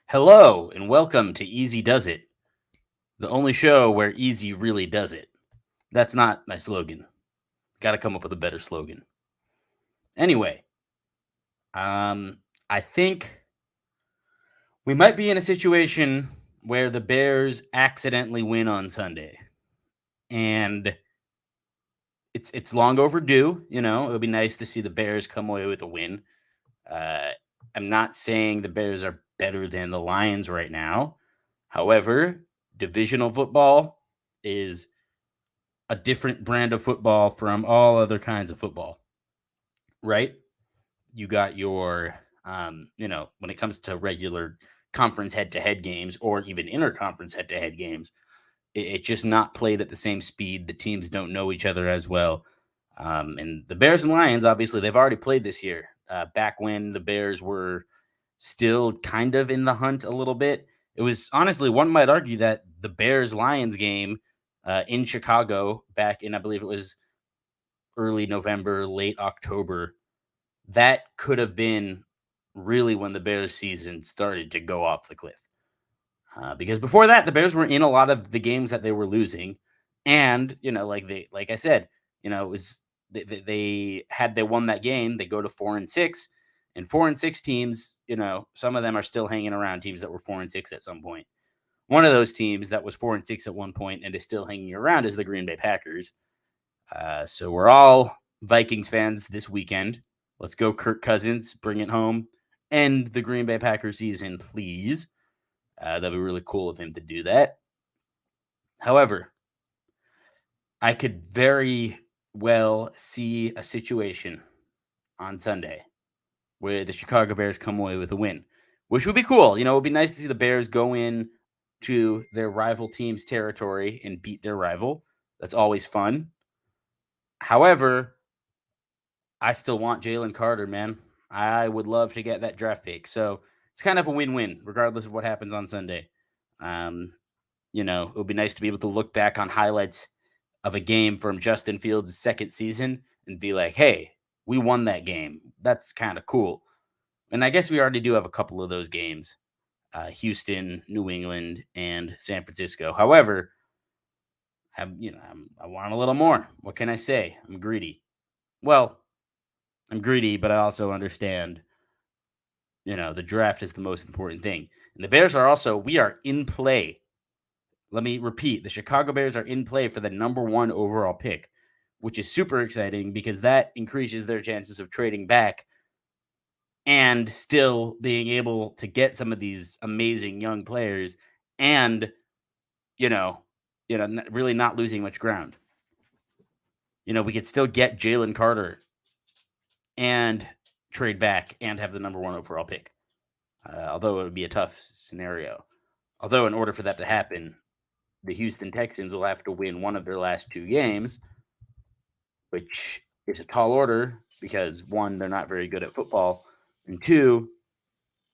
Hello and welcome to Easy Does It, the only show where easy really does it. That's not my slogan. Got to come up with a better slogan. Anyway, I think we might be in a situation where the Bears accidentally win on Sunday, and it's long overdue. It would be nice to see the Bears come away with a win. Uh, I'm not saying the Bears are better than the Lions right now. However, divisional football is a different brand of football from all other kinds of football, right? You got your, when it comes to regular conference head to head games or even interconference head to head games, it's just not played at the same speed. The teams don't know each other as well. And the Bears and Lions, obviously, they've already played this year. Back when the Bears were still kind of in the hunt a little bit, it was honestly, one might argue that the Bears Lions game in Chicago back in, I believe it was early November, late October, that could have been really when the Bears season started to go off the cliff. Because before that, the Bears were in a lot of the games that they were losing, and like I said, it was they won that game, they go to 4-6, and 4-6 teams, some of them are still hanging around. Teams that were 4-6 at some point. One of those teams that was 4-6 at one point and is still hanging around is the Green Bay Packers. So we're all Vikings fans this weekend. Let's go, Kirk Cousins, bring it home, end the Green Bay Packers season, please. That'd be really cool of him to do that. However, I could very well see a situation on Sunday where the Chicago Bears come away with a win, which would be cool. It would be nice to see the Bears go in to their rival team's territory and beat their rival. That's always fun. However, I still want Jalen Carter, man. I would love to get that draft pick. So it's kind of a win-win, regardless of what happens on Sunday. Um, it would be nice to be able to look back on highlights of a game from Justin Fields' second season and be like, hey, we won that game. That's kind of cool. And I guess we already do have a couple of those games. Houston, New England, and San Francisco. However, I want a little more. What can I say? I'm greedy. Well, I'm greedy, but I also understand, the draft is the most important thing. And the Bears are also, we are in play. Let me repeat, the Chicago Bears are in play for the number one overall pick, which is super exciting because that increases their chances of trading back and still being able to get some of these amazing young players and, you know, really not losing much ground. We could still get Jalen Carter and trade back and have the number one overall pick. Although it would be a tough scenario. Although, in order for that to happen, the Houston Texans will have to win one of their last two games, which is a tall order because one, they're not very good at football, and two,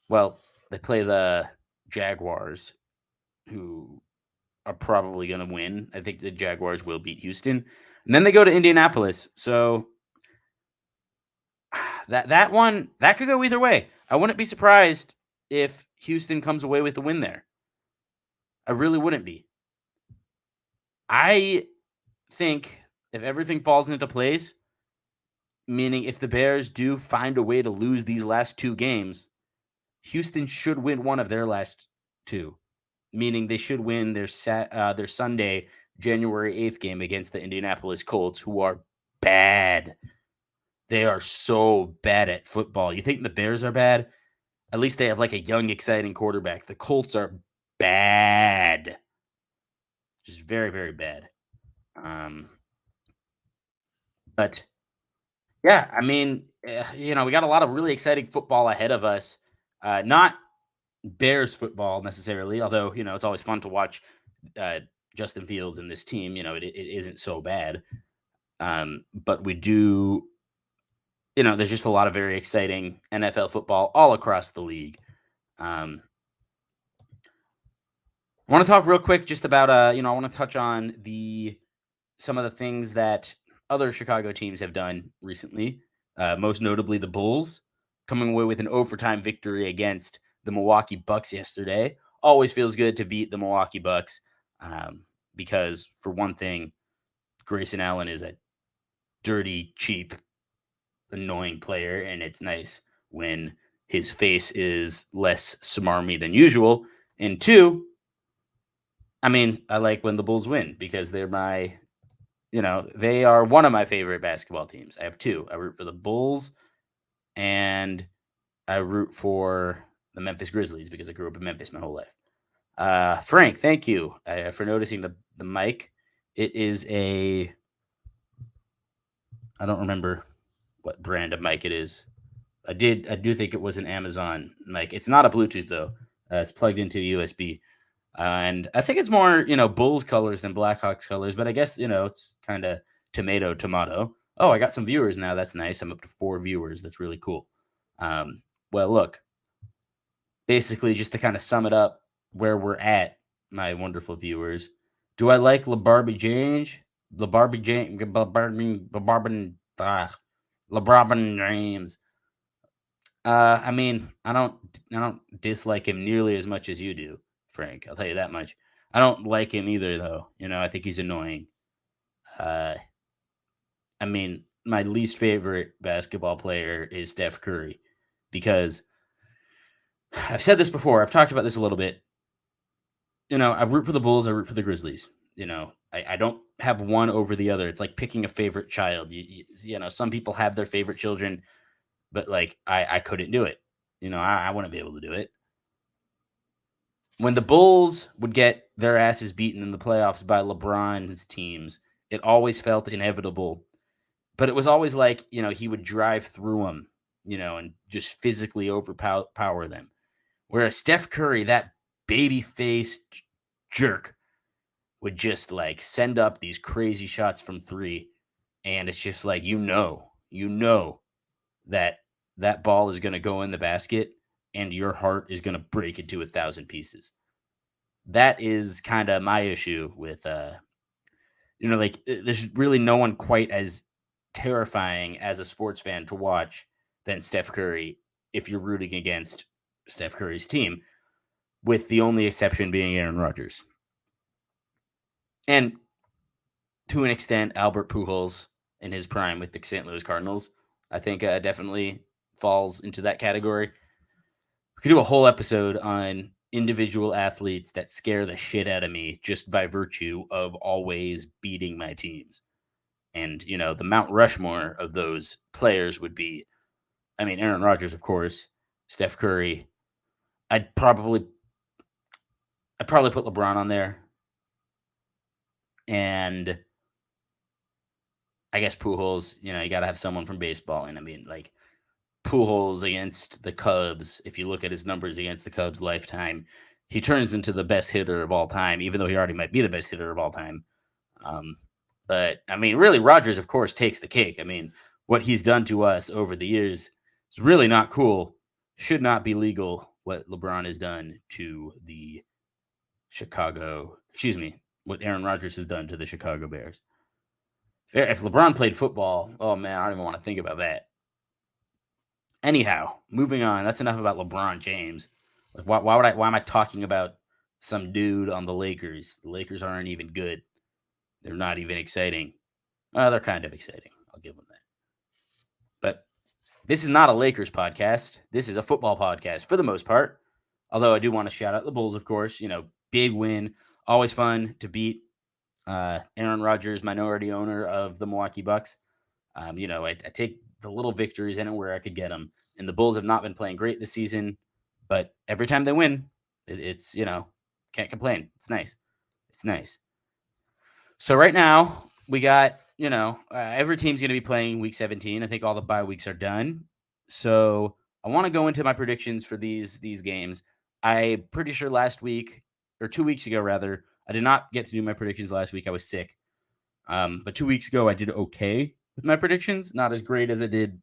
well, they play the Jaguars, who are probably going to win. I think the Jaguars will beat Houston, and then they go to Indianapolis. So that one that could go either way. I wouldn't be surprised if Houston comes away with the win there. I really wouldn't be. I think if everything falls into place, meaning if the Bears do find a way to lose these last two games, Houston should win one of their last two, meaning they should win their Sunday, January 8th game against the Indianapolis Colts, who are bad. They are so bad at football. You think the Bears are bad? At least they have like a young, exciting quarterback. The Colts are bad. Just very, very bad. But yeah, I mean, we got a lot of really exciting football ahead of us. Not Bears football necessarily, although it's always fun to watch uh, Justin Fields and this team. It isn't so bad, but we do. There's just a lot of very exciting NFL football all across the league. I want to talk real quick just about I want to touch on the some of the things that other Chicago teams have done recently. Most notably, the Bulls coming away with an overtime victory against the the Milwaukee Bucks yesterday. Always feels good to beat the Milwaukee Bucks because, for one thing, Grayson Allen is a dirty, cheap, annoying player, and it's nice when his face is less smarmy than usual. And two, I mean, I like when the Bulls win because they're they are one of my favorite basketball teams. I have two. I root for the Bulls and I root for the Memphis Grizzlies because I grew up in Memphis my whole life. Frank, thank you for noticing the mic. It is I don't remember what brand of mic it is. I do think it was an Amazon mic. It's not a Bluetooth though. It's plugged into USB. And I think it's more, Bulls colors than Blackhawks colors, but I guess, it's kind of tomato. Oh, I got some viewers now. That's nice. I'm up to 4 viewers. That's really cool. Well, look, basically just to kind of sum it up where we're at, my wonderful viewers. Do I like LeBarbie James? LeBarbie James. I mean, I don't dislike him nearly as much as you do, Frank. I'll tell you that much. I don't like him either, though. I think he's annoying. I mean, my least favorite basketball player is Steph Curry because I've said this before. I've talked about this a little bit. I root for the Bulls. I root for the Grizzlies. I don't have one over the other. It's like picking a favorite child. Some people have their favorite children, but like I couldn't do it. I wouldn't be able to do it. When the Bulls would get their asses beaten in the playoffs by LeBron's teams, it always felt inevitable. But it was always like, he would drive through them, and just physically overpower them. Whereas Steph Curry, that baby-faced jerk, would just like send up these crazy shots from 3. And it's just like, that ball is going to go in the basket and your heart is going to break into 1,000 pieces. That is kind of my issue with, there's really no one quite as terrifying as a sports fan to watch than Steph Curry if you're rooting against Steph Curry's team, with the only exception being Aaron Rodgers. And to an extent, Albert Pujols in his prime with the St. Louis Cardinals, I think definitely falls into that category. We could do a whole episode on individual athletes that scare the shit out of me just by virtue of always beating my teams. And, the Mount Rushmore of those players would be, Aaron Rodgers, of course, Steph Curry. I'd probably put LeBron on there. And I guess Pujols, you got to have someone from baseball. And Pujols against the Cubs, if you look at his numbers against the Cubs lifetime, he turns into the best hitter of all time, even though he already might be the best hitter of all time. But, really, Rodgers, of course, takes the cake. What he's done to us over the years is really not cool. Should not be legal what LeBron has done to the what Aaron Rodgers has done to the Chicago Bears. If LeBron played football, oh, man, I don't even want to think about that. Anyhow, moving on. That's enough about LeBron James. Why am I talking about some dude on the Lakers? The Lakers aren't even good. They're not even exciting. They're kind of exciting. I'll give them that. But this is not a Lakers podcast. This is a football podcast for the most part. Although I do want to shout out the Bulls, of course. Big win. Always fun to beat Aaron Rodgers, minority owner of the Milwaukee Bucks. I take the little victories anywhere I could get them. And the Bulls have not been playing great this season. But every time they win, it's can't complain. It's nice. It's nice. So right now, we got, every team's going to be playing week 17. I think all the bye weeks are done. So I want to go into my predictions for these games. I'm pretty sure last week, or 2 weeks ago, rather, I did not get to do my predictions last week. I was sick. But 2 weeks ago, I did okay with my predictions. Not as great as I did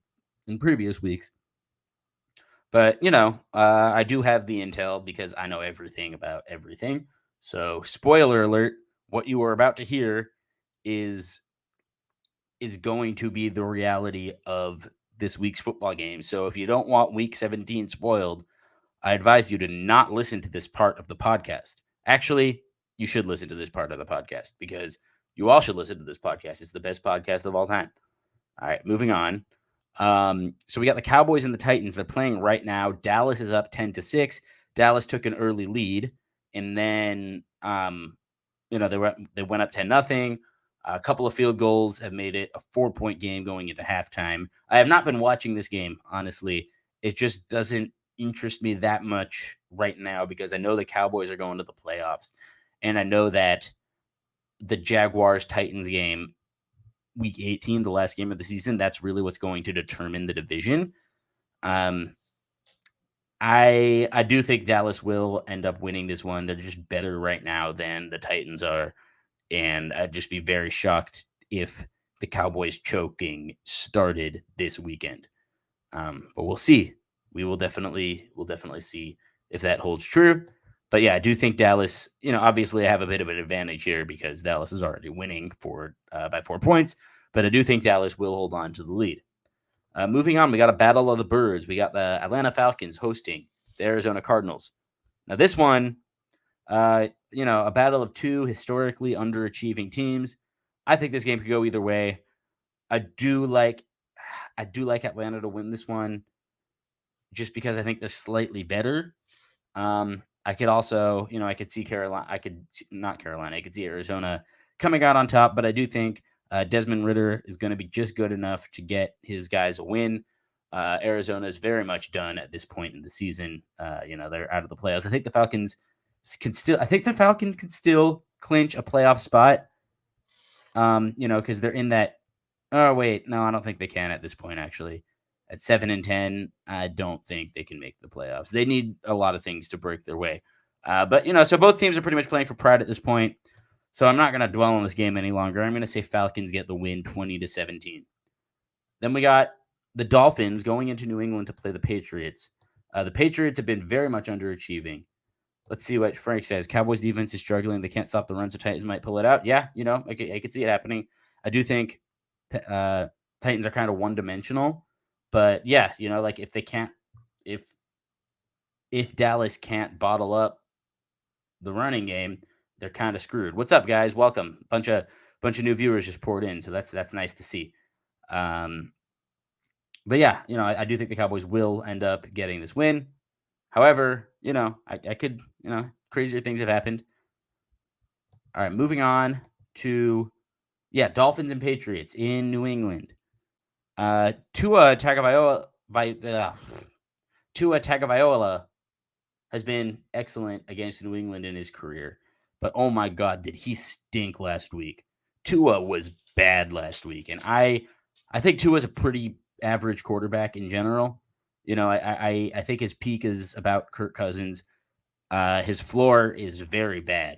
in previous weeks. But, I do have the intel because I know everything about everything. So, spoiler alert, what you are about to hear is going to be the reality of this week's football game. So if you don't want week 17 spoiled, I advise you to not listen to this part of the podcast. Actually, you should listen to this part of the podcast because you all should listen to this podcast. It's the best podcast of all time. All right, moving on. So we got the Cowboys and the Titans. They're playing right now. Dallas is up 10-6. Dallas took an early lead, and then they went up 10-0. A couple of field goals have made it a 4-point game going into halftime. I have not been watching this game, honestly. It just doesn't interest me that much right now because I know the Cowboys are going to the playoffs, and I know that the Jaguars Titans game, week 18, the last game of the season, that's really what's going to determine the division. I do think Dallas will end up winning this one. They're just better right now than the Titans are, and I'd just be very shocked if the Cowboys choking started this weekend. But we'll see. We'll definitely see if that holds true. But yeah, I do think Dallas, obviously I have a bit of an advantage here because Dallas is already winning by 4 points, but I do think Dallas will hold on to the lead. Moving on, we got a battle of the birds. We got the Atlanta Falcons hosting the Arizona Cardinals. Now this one, a battle of two historically underachieving teams. I think this game could go either way. I do like Atlanta to win this one just because I think they're slightly better. I could also, I could see I could see Arizona coming out on top, but I do think Desmond Ridder is going to be just good enough to get his guys a win. Arizona is very much done at this point in the season. They're out of the playoffs. I think the Falcons can still clinch a playoff spot. Because they're in that. Oh wait, no, I don't think they can at this point. Actually, at 7-10, I don't think they can make the playoffs. They need a lot of things to break their way. But so both teams are pretty much playing for pride at this point. So I'm not going to dwell on this game any longer. I'm going to say Falcons get the win 20-17. Then we got the Dolphins going into New England to play the Patriots. The Patriots have been very much underachieving. Let's see what Frank says. Cowboys defense is struggling. They can't stop the run, so Titans might pull it out. Yeah, I could see it happening. I do think Titans are kind of one-dimensional. But yeah, if they can't, if Dallas can't bottle up the running game, they're kind of screwed. What's up, guys? Welcome. Bunch of new viewers just poured in, so that's nice to see. But yeah, I do think the Cowboys will end up getting this win. However, I could, crazier things have happened. All right, moving on to Dolphins and Patriots in New England. Tua Tagovailoa has been excellent against New England in his career. But oh my God, did he stink last week? Tua was bad last week. And I think Tua is a pretty average quarterback in general. I think his peak is about Kirk Cousins. His floor is very bad.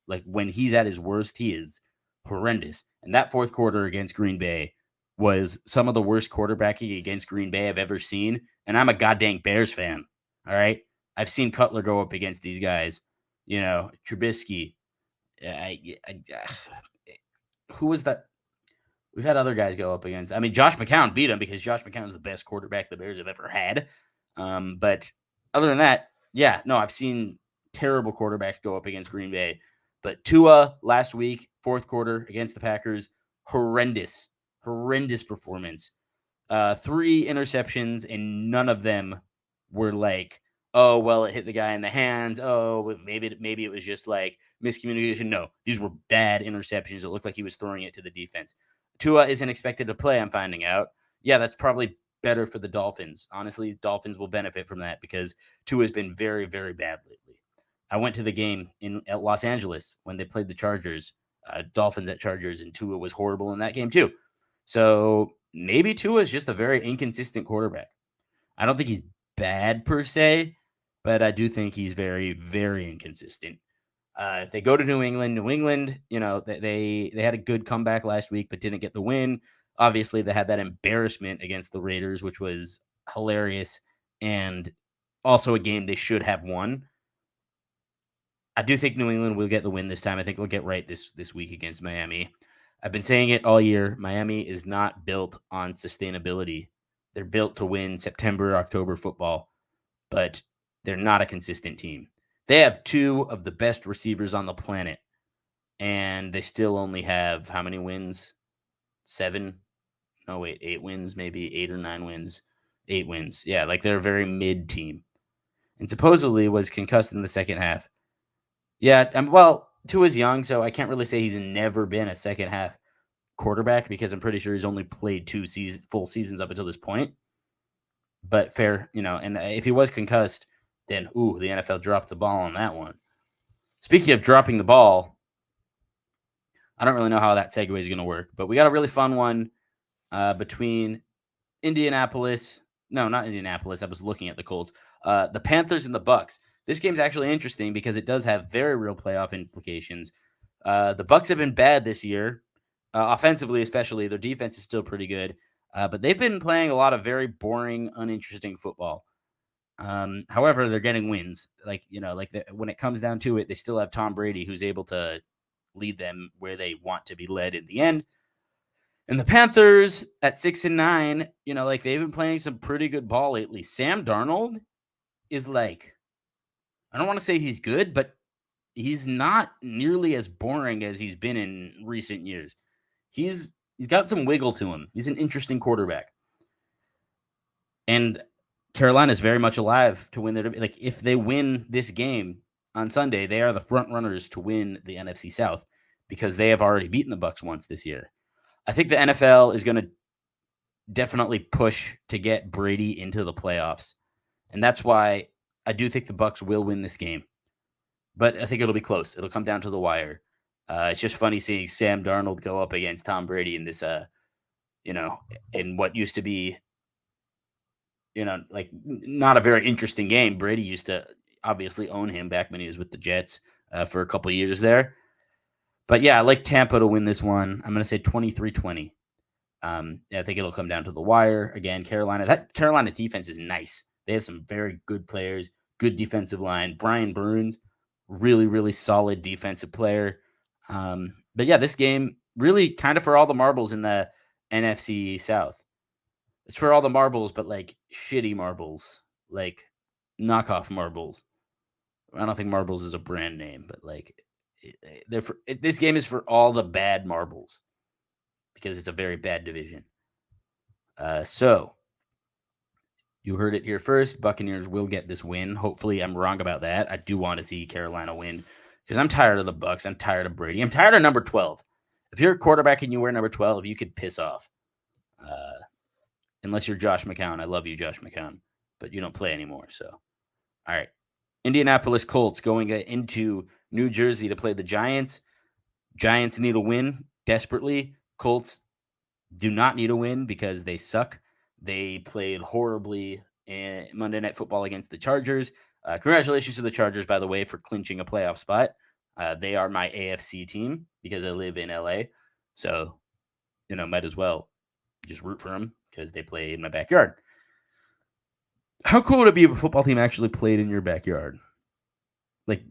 Like when he's at his worst, he is horrendous. And that fourth quarter against Green Bay was some of the worst quarterbacking against Green Bay I've ever seen. And I'm a goddamn Bears fan. All right. I've seen Cutler go up against these guys, Trubisky. Who was that? We've had other guys go up against. I mean, Josh McCown beat him because Josh McCown is the best quarterback the Bears have ever had. But other than that, I've seen terrible quarterbacks go up against Green Bay. But Tua last week, fourth quarter against the Packers, horrendous performance. 3 interceptions, and none of them were like, oh, well, it hit the guy in the hands. Oh, maybe it was just like miscommunication. No, these were bad interceptions. It looked like he was throwing it to the defense. Tua isn't expected to play, I'm finding out. Yeah, that's probably better for the Dolphins. Honestly, Dolphins will benefit from that because Tua has been very, very bad lately. I went to the game at Los Angeles when they played the Chargers, Dolphins at Chargers, and Tua was horrible in that game too. So maybe Tua is just a very inconsistent quarterback. I don't think he's bad per se, but I do think he's very, very inconsistent. If they go to New England, they had a good comeback last week, but didn't get the win. Obviously, they had that embarrassment against the Raiders, which was hilarious, and also a game they should have won. I do think New England will get the win this time. I think they'll get right this week against Miami. I've been saying it all year. Miami is not built on sustainability. They're built to win September, October football. But They're not a consistent team. They have two of the best receivers on the planet, and they still only have how many wins? 7? No, wait, 8 wins, maybe 8 or 9 wins. 8 wins. Yeah, like they're a very mid team. And supposedly was concussed in the second half. Yeah, well, Tua's young, so I can't really say he's never been a second half quarterback because I'm pretty sure he's only played 2 full seasons up until this point. But fair, and if he was concussed, then the NFL dropped the ball on that one. Speaking of dropping the ball, I don't really know how that segue is going to work, but we got a really fun one between Indianapolis. No, not Indianapolis. I was looking at the Colts. The Panthers and the Bucks. This game's actually interesting because it does have very real playoff implications. The Bucks have been bad this year, offensively especially. Their defense is still pretty good, but they've been playing a lot of very boring, uninteresting football. However, they're getting wins. When it comes down to it, they still have Tom Brady, who's able to lead them where they want to be led in the end. And the Panthers at 6-9, they've been playing some pretty good ball lately. Sam Darnold is I don't want to say he's good, but he's not nearly as boring as he's been in recent years. He's got some wiggle to him. He's an interesting quarterback. And Carolina is very much alive to win their, if they win this game on Sunday, they are the front runners to win the NFC South because they have already beaten the Bucs once this year. I think the NFL is going to definitely push to get Brady into the playoffs. And that's why I do think the Bucs will win this game. But I think it'll be close. It'll come down to the wire. It's just funny seeing Sam Darnold go up against Tom Brady in this, in what used to be, not a very interesting game. Brady used to obviously own him back when he was with the Jets for a couple of years there. But yeah, I like Tampa to win this one. I'm going to say 23-20. I think it'll come down to the wire. Again, that Carolina defense is nice. They have some very good players, good defensive line. Brian Burns, really, really solid defensive player. But yeah, this game really kind of for all the marbles in the NFC South. It's for all the marbles, but shitty marbles, knockoff marbles. I don't think marbles is a brand name, but this game is for all the bad marbles because it's a very bad division. So you heard it here first. Buccaneers will get this win. Hopefully, I'm wrong about that. I do want to see Carolina win because I'm tired of the Bucs. I'm tired of Brady. I'm tired of number 12. If you're a quarterback and you wear number 12, you could piss off. Unless you're Josh McCown. I love you, Josh McCown, but you don't play anymore. So, all right. Indianapolis Colts going into New Jersey to play the Giants. Giants need a win desperately. Colts do not need a win because they suck. They played horribly in Monday Night Football against the Chargers. Congratulations to the Chargers, by the way, for clinching a playoff spot. They are my AFC team because I live in LA. So, might as well just root for them because they play in my backyard. How cool would it be if a football team actually played in your backyard?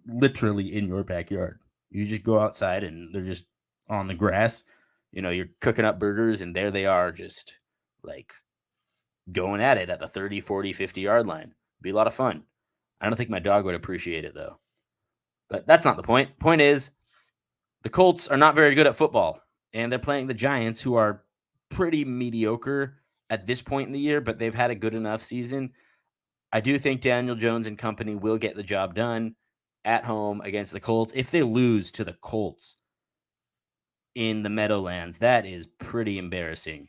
Literally in your backyard. You just go outside and they're just on the grass. You're cooking up burgers and there they are just going at it at the 30, 40, 50-yard line. It'd be a lot of fun. I don't think my dog would appreciate it, though. But that's not the point. Point is, the Colts are not very good at football, and they're playing the Giants, who are pretty mediocre at this point in the year, but they've had a good enough season. I do think Daniel Jones and company will get the job done at home against the Colts. If they lose to the Colts in the Meadowlands, that is pretty embarrassing.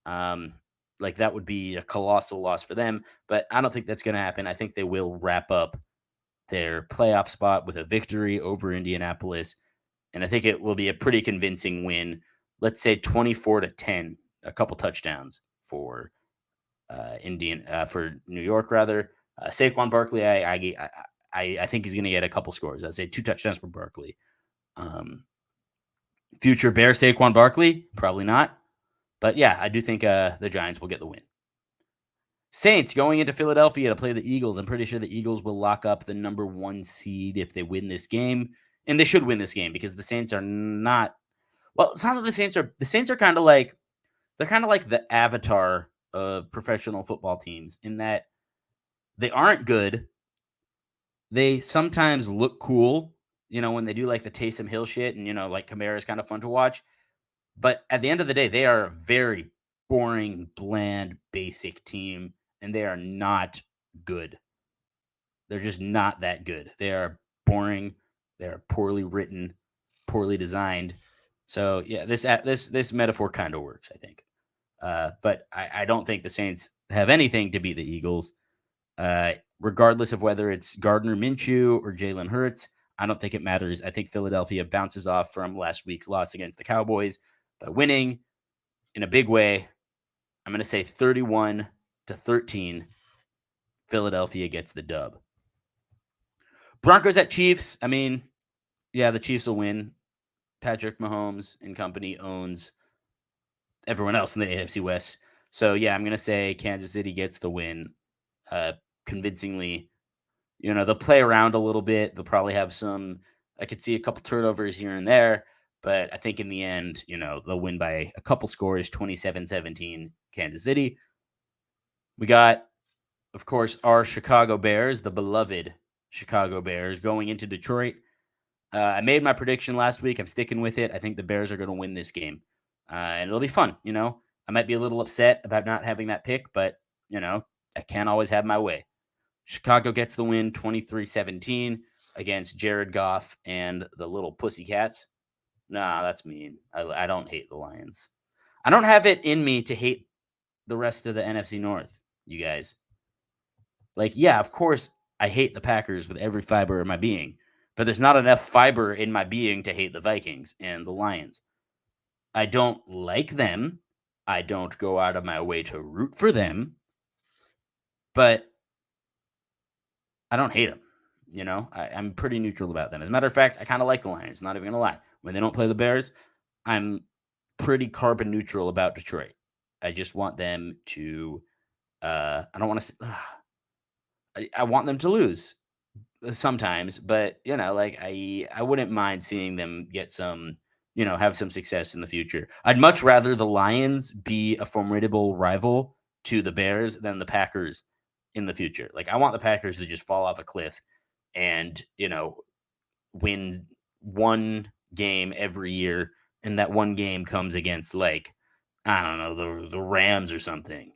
That would be a colossal loss for them, but I don't think that's going to happen. I think they will wrap up their playoff spot with a victory over Indianapolis, and I think it will be a pretty convincing win. Let's say 24-10, a couple touchdowns for for New York rather. Saquon Barkley, I think he's going to get a couple scores. I'd say 2 touchdowns for Barkley. Future Bear Saquon Barkley, probably not. But yeah, I do think the Giants will get the win. Saints going into Philadelphia to play the Eagles. I'm pretty sure the Eagles will lock up the number 1 seed if they win this game. And they should win this game because the Saints are not. Well, it's not that the Saints are kind of they're kind of like the avatar of professional football teams in that they aren't good, they sometimes look cool, when they do like the Taysom Hill shit and, like Kamara is kind of fun to watch. But at the end of the day, they are a very boring, bland, basic team, and they are not good. They're just not that good. They are boring. They are poorly written, poorly designed. So yeah, this metaphor kind of works, I think. But I don't think the Saints have anything to beat the Eagles. Regardless of whether it's Gardner Minshew or Jalen Hurts, I don't think it matters. I think Philadelphia bounces off from last week's loss against the Cowboys by winning in a big way. I'm going to say 31-13. Philadelphia gets the dub. Broncos at Chiefs. I mean, yeah, the Chiefs will win. Patrick Mahomes and company owns everyone else in the AFC West. So, yeah, I'm going to say Kansas City gets the win convincingly. They'll play around a little bit. They'll probably have I could see a couple turnovers here and there. But I think in the end, they'll win by a couple scores, 27-17, Kansas City. We got, of course, our Chicago Bears, the beloved Chicago Bears, going into Detroit. I made my prediction last week. I'm sticking with it. I think the Bears are going to win this game. And it'll be fun, I might be a little upset about not having that pick, but, I can't always have my way. Chicago gets the win 23-17 against Jared Goff and the little Pussycats. Nah, that's mean. I don't hate the Lions. I don't have it in me to hate the rest of the NFC North, you guys. Like, yeah, of course, I hate the Packers with every fiber of my being, but there's not enough fiber in my being to hate the Vikings and the Lions. I don't like them. I don't go out of my way to root for them, but I don't hate them. I'm pretty neutral about them. As a matter of fact, I kind of like the Lions, not even going to lie. When they don't play the Bears, I'm pretty carbon neutral about Detroit. I just want them to, I don't want to, I want them to lose sometimes, but, I wouldn't mind seeing them get some, have some success in the future. I'd much rather the Lions be a formidable rival to the Bears than the Packers in the future. Like, I want the Packers to just fall off a cliff and, win one game every year. And that one game comes against, like, I don't know, the Rams or something.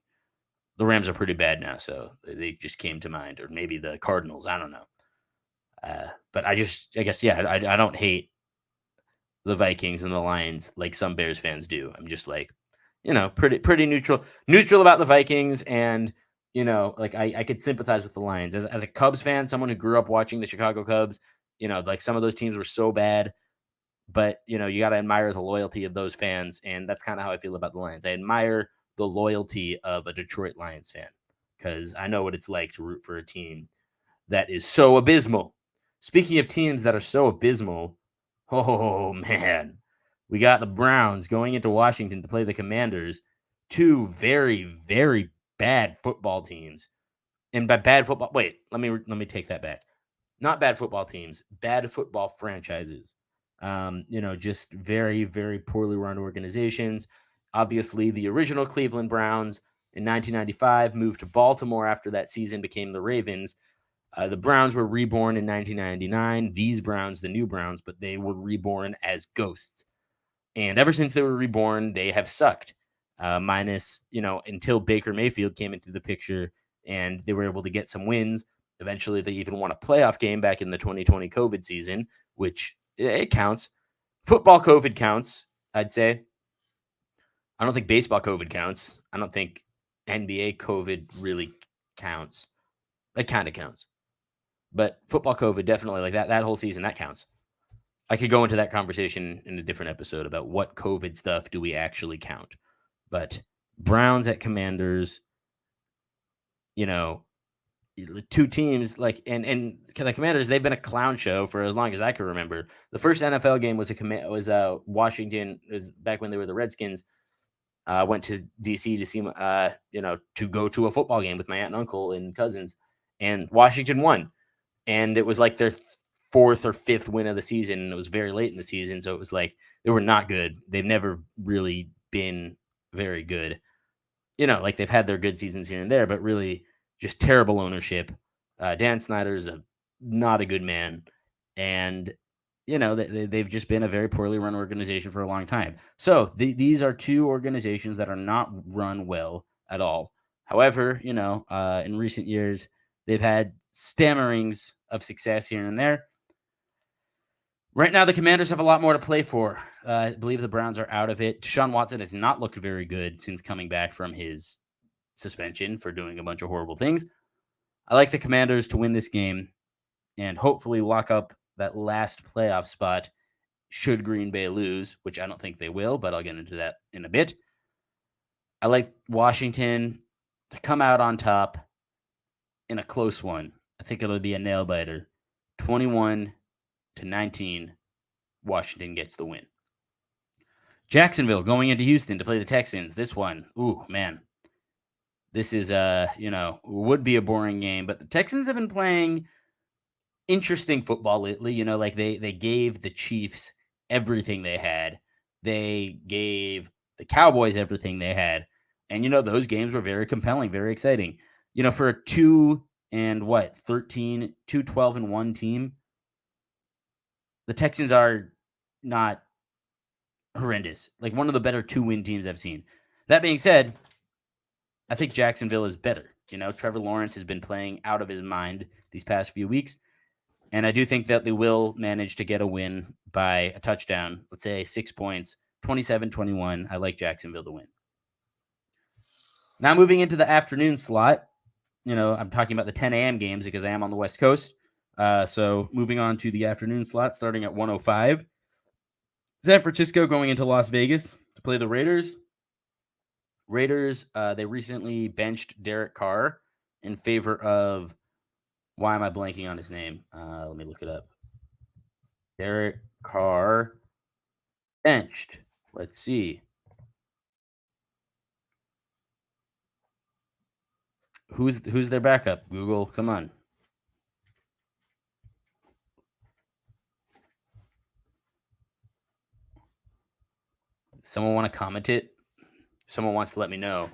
The Rams are pretty bad now, so they just came to mind. Or maybe the Cardinals. I don't know. But I guess, yeah, I don't hate the Vikings and the Lions like some Bears fans do. I'm just like, pretty neutral about the Vikings. And, like I could sympathize with the Lions as a Cubs fan, someone who grew up watching the Chicago Cubs, like some of those teams were so bad, but you got to admire the loyalty of those fans. And that's kind of how I feel about the Lions. I admire the loyalty of a Detroit Lions fan because I know what it's like to root for a team that is so abysmal. Speaking of teams that are so abysmal, oh man, we got the Browns going into Washington to play the Commanders, two very, very bad football teams. And by bad football, wait, let me take that back. Not bad football teams, bad football franchises. Just very, very poorly run organizations. Obviously, the original Cleveland Browns in 1995 moved to Baltimore after that season, became the Ravens. The Browns were reborn in 1999. These Browns, the new Browns, but they were reborn as ghosts. And ever since they were reborn, they have sucked. Minus, until Baker Mayfield came into the picture and they were able to get some wins. Eventually, they even won a playoff game back in the 2020 COVID season, which it counts. Football COVID counts, I'd say. I don't think baseball COVID counts. I don't think NBA COVID really counts. It kind of counts. But football COVID, definitely, like that whole season, that counts. I could go into that conversation in a different episode about what COVID stuff do we actually count. But Browns at Commanders, two teams like and the Commanders, they've been a clown show for as long as I can remember. The first NFL game was Washington, was back when they were the Redskins. Went to DC to see to go to a football game with my aunt and uncle and cousins, and Washington won. And it was like their fourth or fifth win of the season. And it was very late in the season. So it was like they were not good. They've never really been very good. Like they've had their good seasons here and there, but really just terrible ownership. Dan Snyder's a not a good man. And, they've just been a very poorly run organization for a long time. So these are two organizations that are not run well at all. However, in recent years, they've had stammerings of success here and there. Right now, the Commanders have a lot more to play for. I believe the Browns are out of it. Deshaun Watson has not looked very good since coming back from his suspension for doing a bunch of horrible things. I like the Commanders to win this game and hopefully lock up that last playoff spot should Green Bay lose, which I don't think they will, but I'll get into that in a bit. I like Washington to come out on top in a close one. I think it'll be a nail biter. 21-19. Washington gets the win. Jacksonville going into Houston to play the Texans. This one, ooh, man. This is would be a boring game, but the Texans have been playing interesting football lately. Like they gave the Chiefs everything they had. They gave the Cowboys everything they had. And those games were very compelling, very exciting. For a 12-1 team, the Texans are not horrendous. Like one of the better 2-win teams I've seen. That being said, I think Jacksonville is better. Trevor Lawrence has been playing out of his mind these past few weeks. And I do think that they will manage to get a win by a touchdown. Let's say 6 points, 27-21. I like Jacksonville to win. Now moving into the afternoon slot. I'm talking about the 10 a.m. games because I am on the West Coast. So moving on to the afternoon slot starting at 1:05. San Francisco going into Las Vegas to play the Raiders. Raiders, they recently benched Derek Carr in favor of, why am I blanking on his name? Let me look it up. Derek Carr benched. Let's see. Who's their backup? Google, come on. Someone want to comment it? Someone wants to let me know.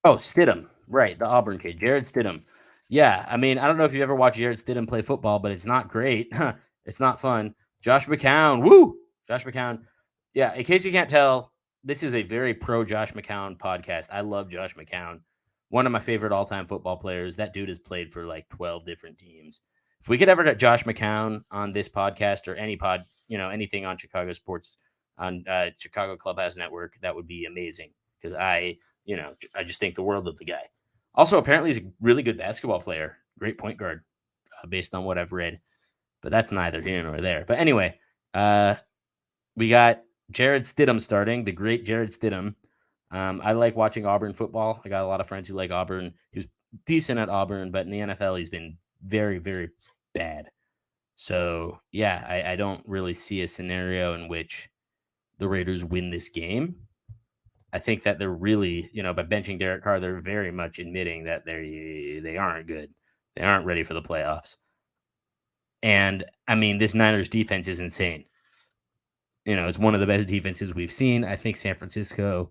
Oh, Stidham. Right, the Auburn kid, Jarrett Stidham. Yeah, I mean, I don't know if you ever watched Jarrett Stidham play football, but it's not great. It's not fun. Josh McCown. Woo! Josh McCown. Yeah, in case you can't tell, this is a very pro Josh McCown podcast. I love Josh McCown. One of my favorite all-time football players. That dude has played for like 12 different teams. If we could ever get Josh McCown on this podcast or any anything on Chicago sports on Chicago Clubhouse Network, that would be amazing because I just think the world of the guy. Also, apparently he's a really good basketball player, great point guard, based on what I've read. But that's neither here nor there. But anyway, we got Jarrett Stidham starting, the great Jarrett Stidham. I like watching Auburn football. I got a lot of friends who like Auburn. He was decent at Auburn, but in the NFL, he's been very, very bad. So, yeah, I don't really see a scenario in which the Raiders win this game. I think that they're really, by benching Derek Carr, they're very much admitting that they aren't good. They aren't ready for the playoffs. And, I mean, this Niners defense is insane. It's one of the best defenses we've seen. I think San Francisco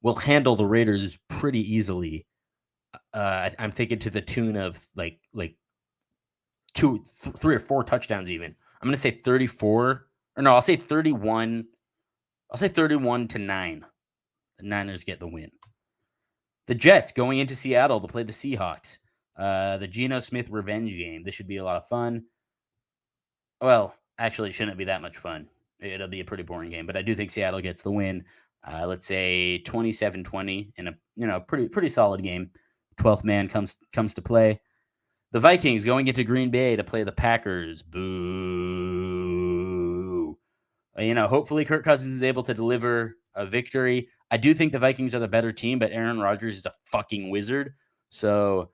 will handle the Raiders pretty easily. I'm thinking to the tune of like 2, 3 or 4 touchdowns even. I'm going to say 34. Or no, I'll say 31. I'll say 31-9. The Niners get the win. The Jets going into Seattle to play the Seahawks. The Geno Smith revenge game. This should be a lot of fun. Well, actually, it shouldn't be that much fun. It'll be a pretty boring game, but I do think Seattle gets the win. Let's say 27-20 in a pretty solid game. 12th man comes to play. The Vikings going into Green Bay to play the Packers. Boo. Hopefully Kirk Cousins is able to deliver a victory. I do think the Vikings are the better team, but Aaron Rodgers is a fucking wizard. So,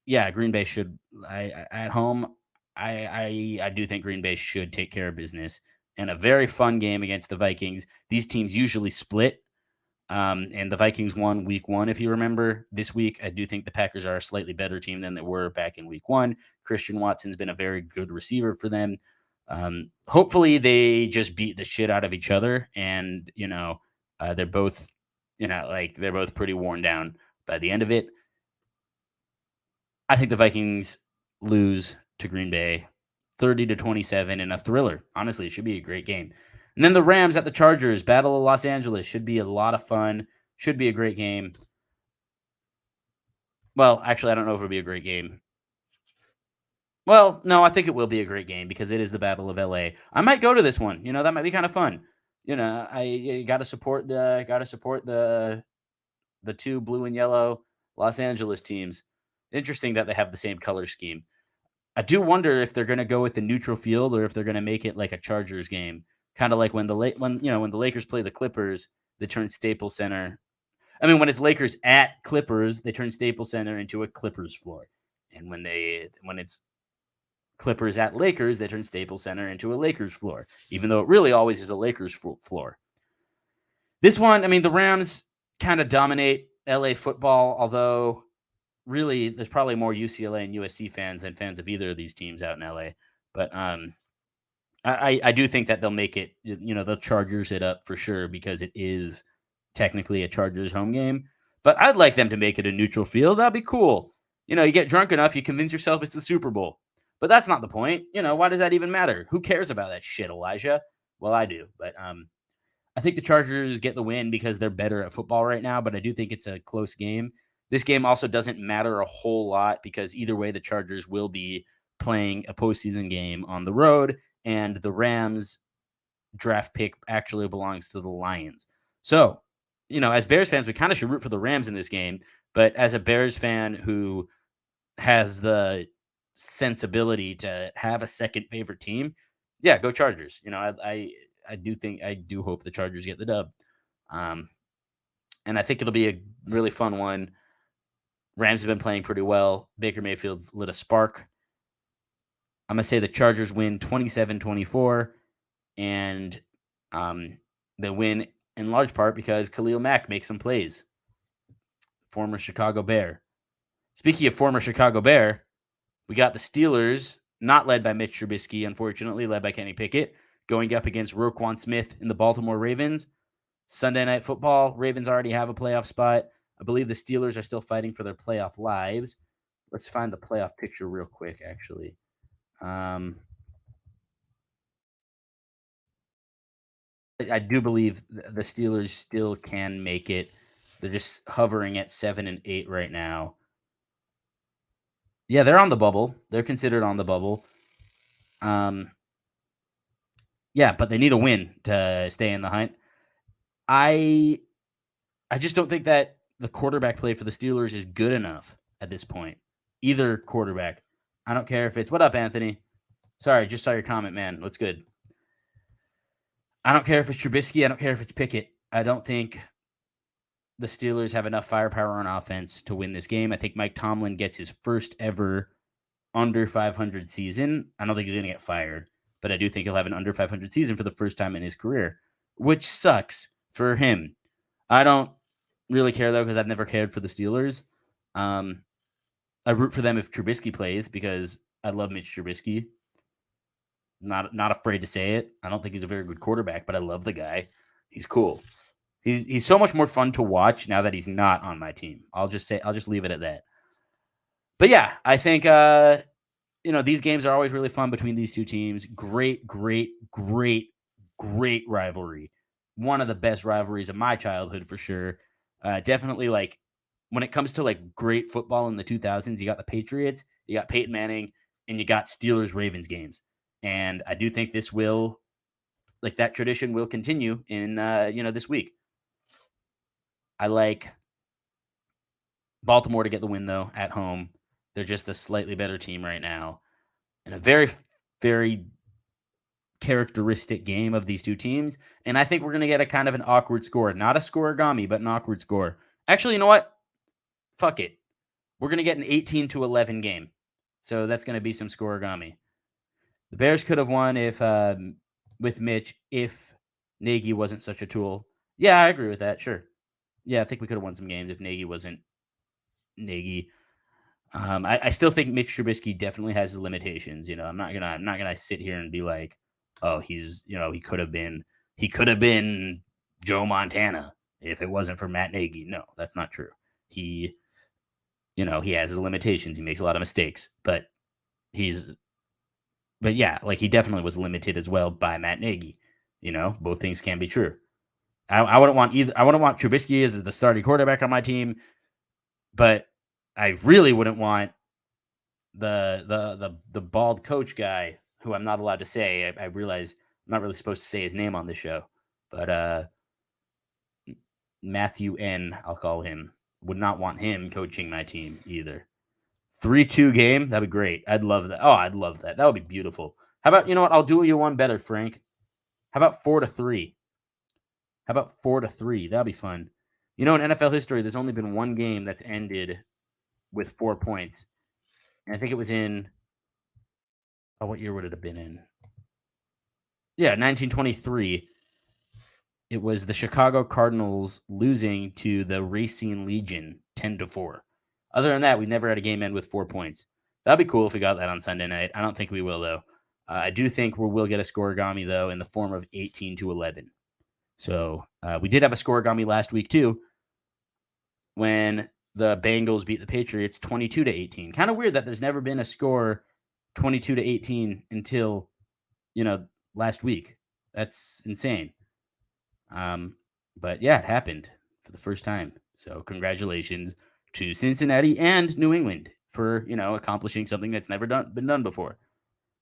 yeah, Green Bay should. At home, I do think Green Bay should take care of business. And a very fun game against the Vikings. These teams usually split. And the Vikings won week 1, if you remember. This week, I do think the Packers are a slightly better team than they were back in week 1. Christian Watson's been a very good receiver for them. Hopefully, they just beat the shit out of each other, and they're both like they're both pretty worn down by the end of it. I think the Vikings lose to Green Bay 30-27 in a thriller. Honestly, it should be a great game. And then the Rams at the Chargers, Battle of Los Angeles, should be a lot of fun. Should be a great game. Well, actually, I don't know if it'll be a great game. Well, no, I think it will be a great game because it is the Battle of LA. I might go to this one. That might be kind of fun. I got to support the two blue and yellow Los Angeles teams. Interesting that they have the same color scheme. I do wonder if they're going to go with the neutral field or if they're going to make it like a Chargers game, kind of like when the Lakers play the Clippers, they turn Staples Center. I mean, when it's Lakers at Clippers, they turn Staples Center into a Clippers floor, and when it's Clippers at Lakers, they turn Staples Center into a Lakers floor, even though it really always is a Lakers floor. This one, I mean, the Rams kind of dominate LA football, although really there's probably more UCLA and USC fans than fans of either of these teams out in LA. But I do think that they'll make it, they'll Chargers it up for sure because it is technically a Chargers home game. But I'd like them to make it a neutral field. That'd be cool. You get drunk enough, you convince yourself it's the Super Bowl. But that's not the point. Why does that even matter? Who cares about that shit, Elijah? Well, I do. But I think the Chargers get the win because they're better at football right now. But I do think it's a close game. This game also doesn't matter a whole lot because either way, the Chargers will be playing a postseason game on the road, and the Rams draft pick actually belongs to the Lions. So, as Bears fans, we kind of should root for the Rams in this game. But as a Bears fan who has the sensibility to have a second favorite team, yeah, go Chargers. I do hope the Chargers get the dub. And I think it'll be a really fun one. Rams have been playing pretty well. Baker Mayfield's lit a spark. I'm going to say the Chargers win 27-24, and they win in large part because Khalil Mack makes some plays. Former Chicago Bear. Speaking of former Chicago Bear, we got the Steelers, not led by Mitch Trubisky, unfortunately, led by Kenny Pickett, going up against Roquan Smith in the Baltimore Ravens. Sunday Night Football, Ravens already have a playoff spot. I believe the Steelers are still fighting for their playoff lives. Let's find the playoff picture real quick, actually. I do believe the Steelers still can make it. They're just hovering at 7-8 right now. Yeah, they're on the bubble. They're considered on the bubble. Yeah, but they need a win to stay in the hunt. I just don't think that the quarterback play for the Steelers is good enough at this point. Either quarterback. I don't care if it's... What up, Anthony? Sorry, just saw your comment, man. What's good? I don't care if it's Trubisky. I don't care if it's Pickett. I don't think the Steelers have enough firepower on offense to win this game. I think Mike Tomlin gets his first ever under 500 season. I don't think he's going to get fired, but I do think he'll have an under 500 season for the first time in his career, which sucks for him. I don't really care, though, because I've never cared for the Steelers. I root for them if Trubisky plays because I love Mitch Trubisky. Not afraid to say it. I don't think he's a very good quarterback, but I love the guy. He's cool. He's so much more fun to watch now that he's not on my team. I'll just leave it at that. But yeah, I think these games are always really fun between these two teams. Great rivalry. One of the best rivalries of my childhood for sure. Definitely like when it comes to like great football in the 2000s, you got the Patriots, you got Peyton Manning, and you got Steelers-Ravens games. And I do think this will, like that tradition will continue in, this week. I like Baltimore to get the win, though, at home. They're just a slightly better team right now. And a very, very characteristic game of these two teams. And I think we're going to get a kind of an awkward score. Not a scoregami, but an awkward score. Actually, you know what? Fuck it. We're going to get an 18-11 game. So that's going to be some scoregami. The Bears could have won with Mitch if Nagy wasn't such a tool. Yeah, I agree with that. Sure. Yeah, I think we could have won some games if Nagy wasn't Nagy. I still think Mitch Trubisky definitely has his limitations. I'm not gonna sit here and be like, oh, he could have been Joe Montana. If it wasn't for Matt Nagy, no, that's not true. He, he has his limitations. He makes a lot of mistakes, but yeah, like he definitely was limited as well by Matt Nagy. Both things can be true. I wouldn't want either. I wouldn't want Trubisky as the starting quarterback on my team, but I really wouldn't want the bald coach guy, who I'm not allowed to say. I realize I'm not really supposed to say his name on this show, but Matthew N, I'll call him. Would not want him coaching my team either. 3-2 game, that'd be great. I'd love that. Oh, I'd love that. That would be beautiful. How about, you know what? I'll do you one better, Frank. How about 4-3? How about 4-3? That'd be fun. In NFL history, there's only been one game that's ended with 4 points. And I think it was in, what year would it have been in? Yeah, 1923. It was the Chicago Cardinals losing to the Racine Legion 10-4. Other than that, we never had a game end with 4 points. That'd be cool if we got that on Sunday night. I don't think we will, though. I do think we will get a scoregami, though, in the form of 18-11. So we did have a scoregami last week, too, when the Bengals beat the Patriots 22-18. Kind of weird that there's never been a score 22-18 until, last week. That's insane. But yeah, it happened for the first time. So congratulations to Cincinnati and New England for, accomplishing something that's never been done before.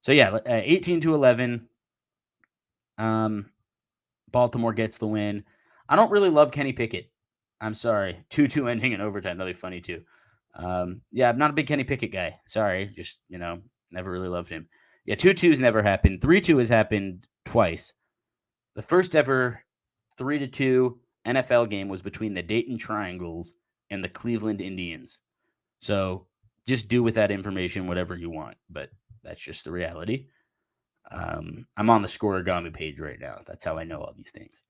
So yeah, 18-11. Baltimore gets the win. I don't really love Kenny Pickett. I'm sorry. 2-2 ending in overtime. That'd be funny too. Yeah, I'm not a big Kenny Pickett guy. Sorry. Just, never really loved him. Yeah, 2-2's never happened. 3-2 has happened twice. The first ever 3-2 NFL game was between the Dayton Triangles and the Cleveland Indians. So just do with that information whatever you want, but that's just the reality. I'm on the Scoregami page right now. That's how I know all these things.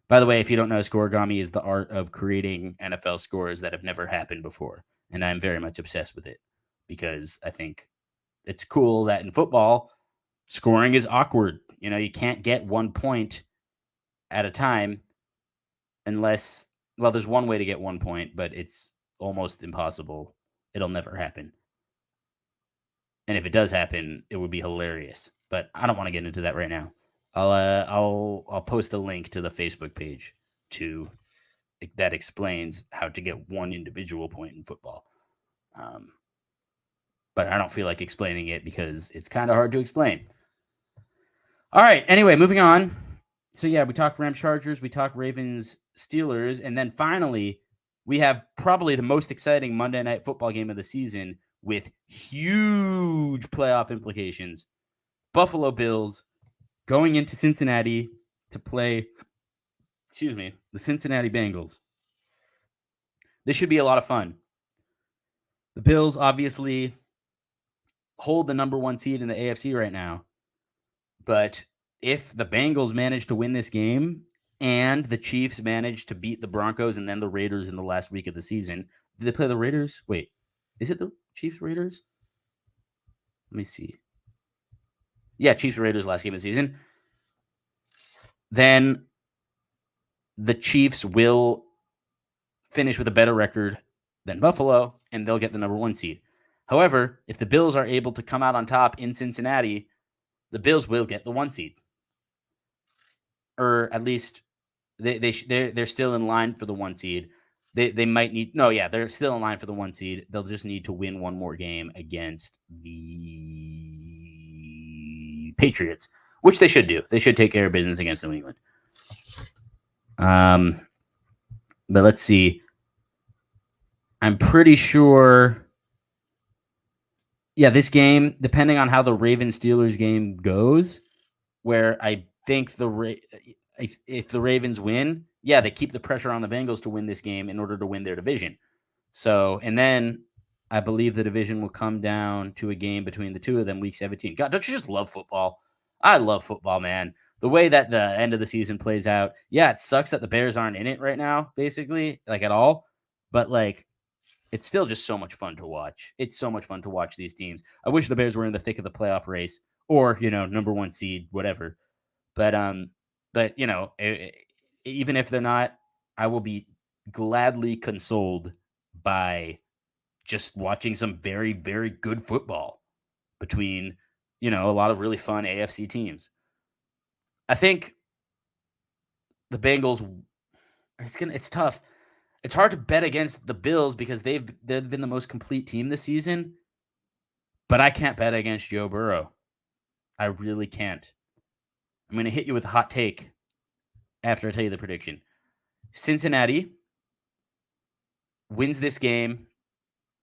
By the way, if you don't know, Scoregami is the art of creating NFL scores that have never happened before, and I'm very much obsessed with it because I think it's cool that in football, scoring is awkward. You can't get 1 point at a time unless, well, there's one way to get 1 point, but it's almost impossible. It'll never happen. And if it does happen, it would be hilarious. But I don't want to get into that right now. I'll post a link to the Facebook page that explains how to get one individual point in football. But I don't feel like explaining it because it's kind of hard to explain. All right. Anyway, moving on. So yeah, we talked Rams Chargers, we talked Ravens Steelers, and then finally we have probably the most exciting Monday Night Football game of the season with huge playoff implications. Buffalo Bills going into Cincinnati to play, the Cincinnati Bengals. This should be a lot of fun. The Bills obviously hold the number 1 seed in the AFC right now, but if the Bengals manage to win this game and the Chiefs manage to beat the Broncos and then the Raiders in the last week of the season, did they play the Raiders? Wait, is it the Chiefs Raiders? Let me see. Yeah, Chiefs Raiders last game of the season. Then the Chiefs will finish with a better record than Buffalo, and they'll get the number 1 seed. However, if the Bills are able to come out on top in Cincinnati, the Bills will get the 1 seed. Or at least they're still in line for the 1 seed. They might need, they're still in line for the 1 seed. They'll just need to win one more game against the Patriots, which they should do. They should take care of business against New England. But let's see. I'm pretty sure. Yeah, this game, depending on how the Ravens-Steelers game goes, where I think if the Ravens win, they keep the pressure on the Bengals to win this game in order to win their division. So, and then I believe the division will come down to a game between the two of them, week 17. God, don't you just love football? I love football, man. The way that the end of the season plays out, it sucks that the Bears aren't in it right now, basically, like at all. But it's still just so much fun to watch. It's so much fun to watch these teams. I wish the Bears were in the thick of the playoff race or, number 1 seed, whatever. But even if they're not, I will be gladly consoled by just watching some very, very good football between, a lot of really fun AFC teams. I think the Bengals, it's tough. It's hard to bet against the Bills because they've been the most complete team this season, but I can't bet against Joe Burrow. I really can't. I'm going to hit you with a hot take after I tell you the prediction. Cincinnati wins this game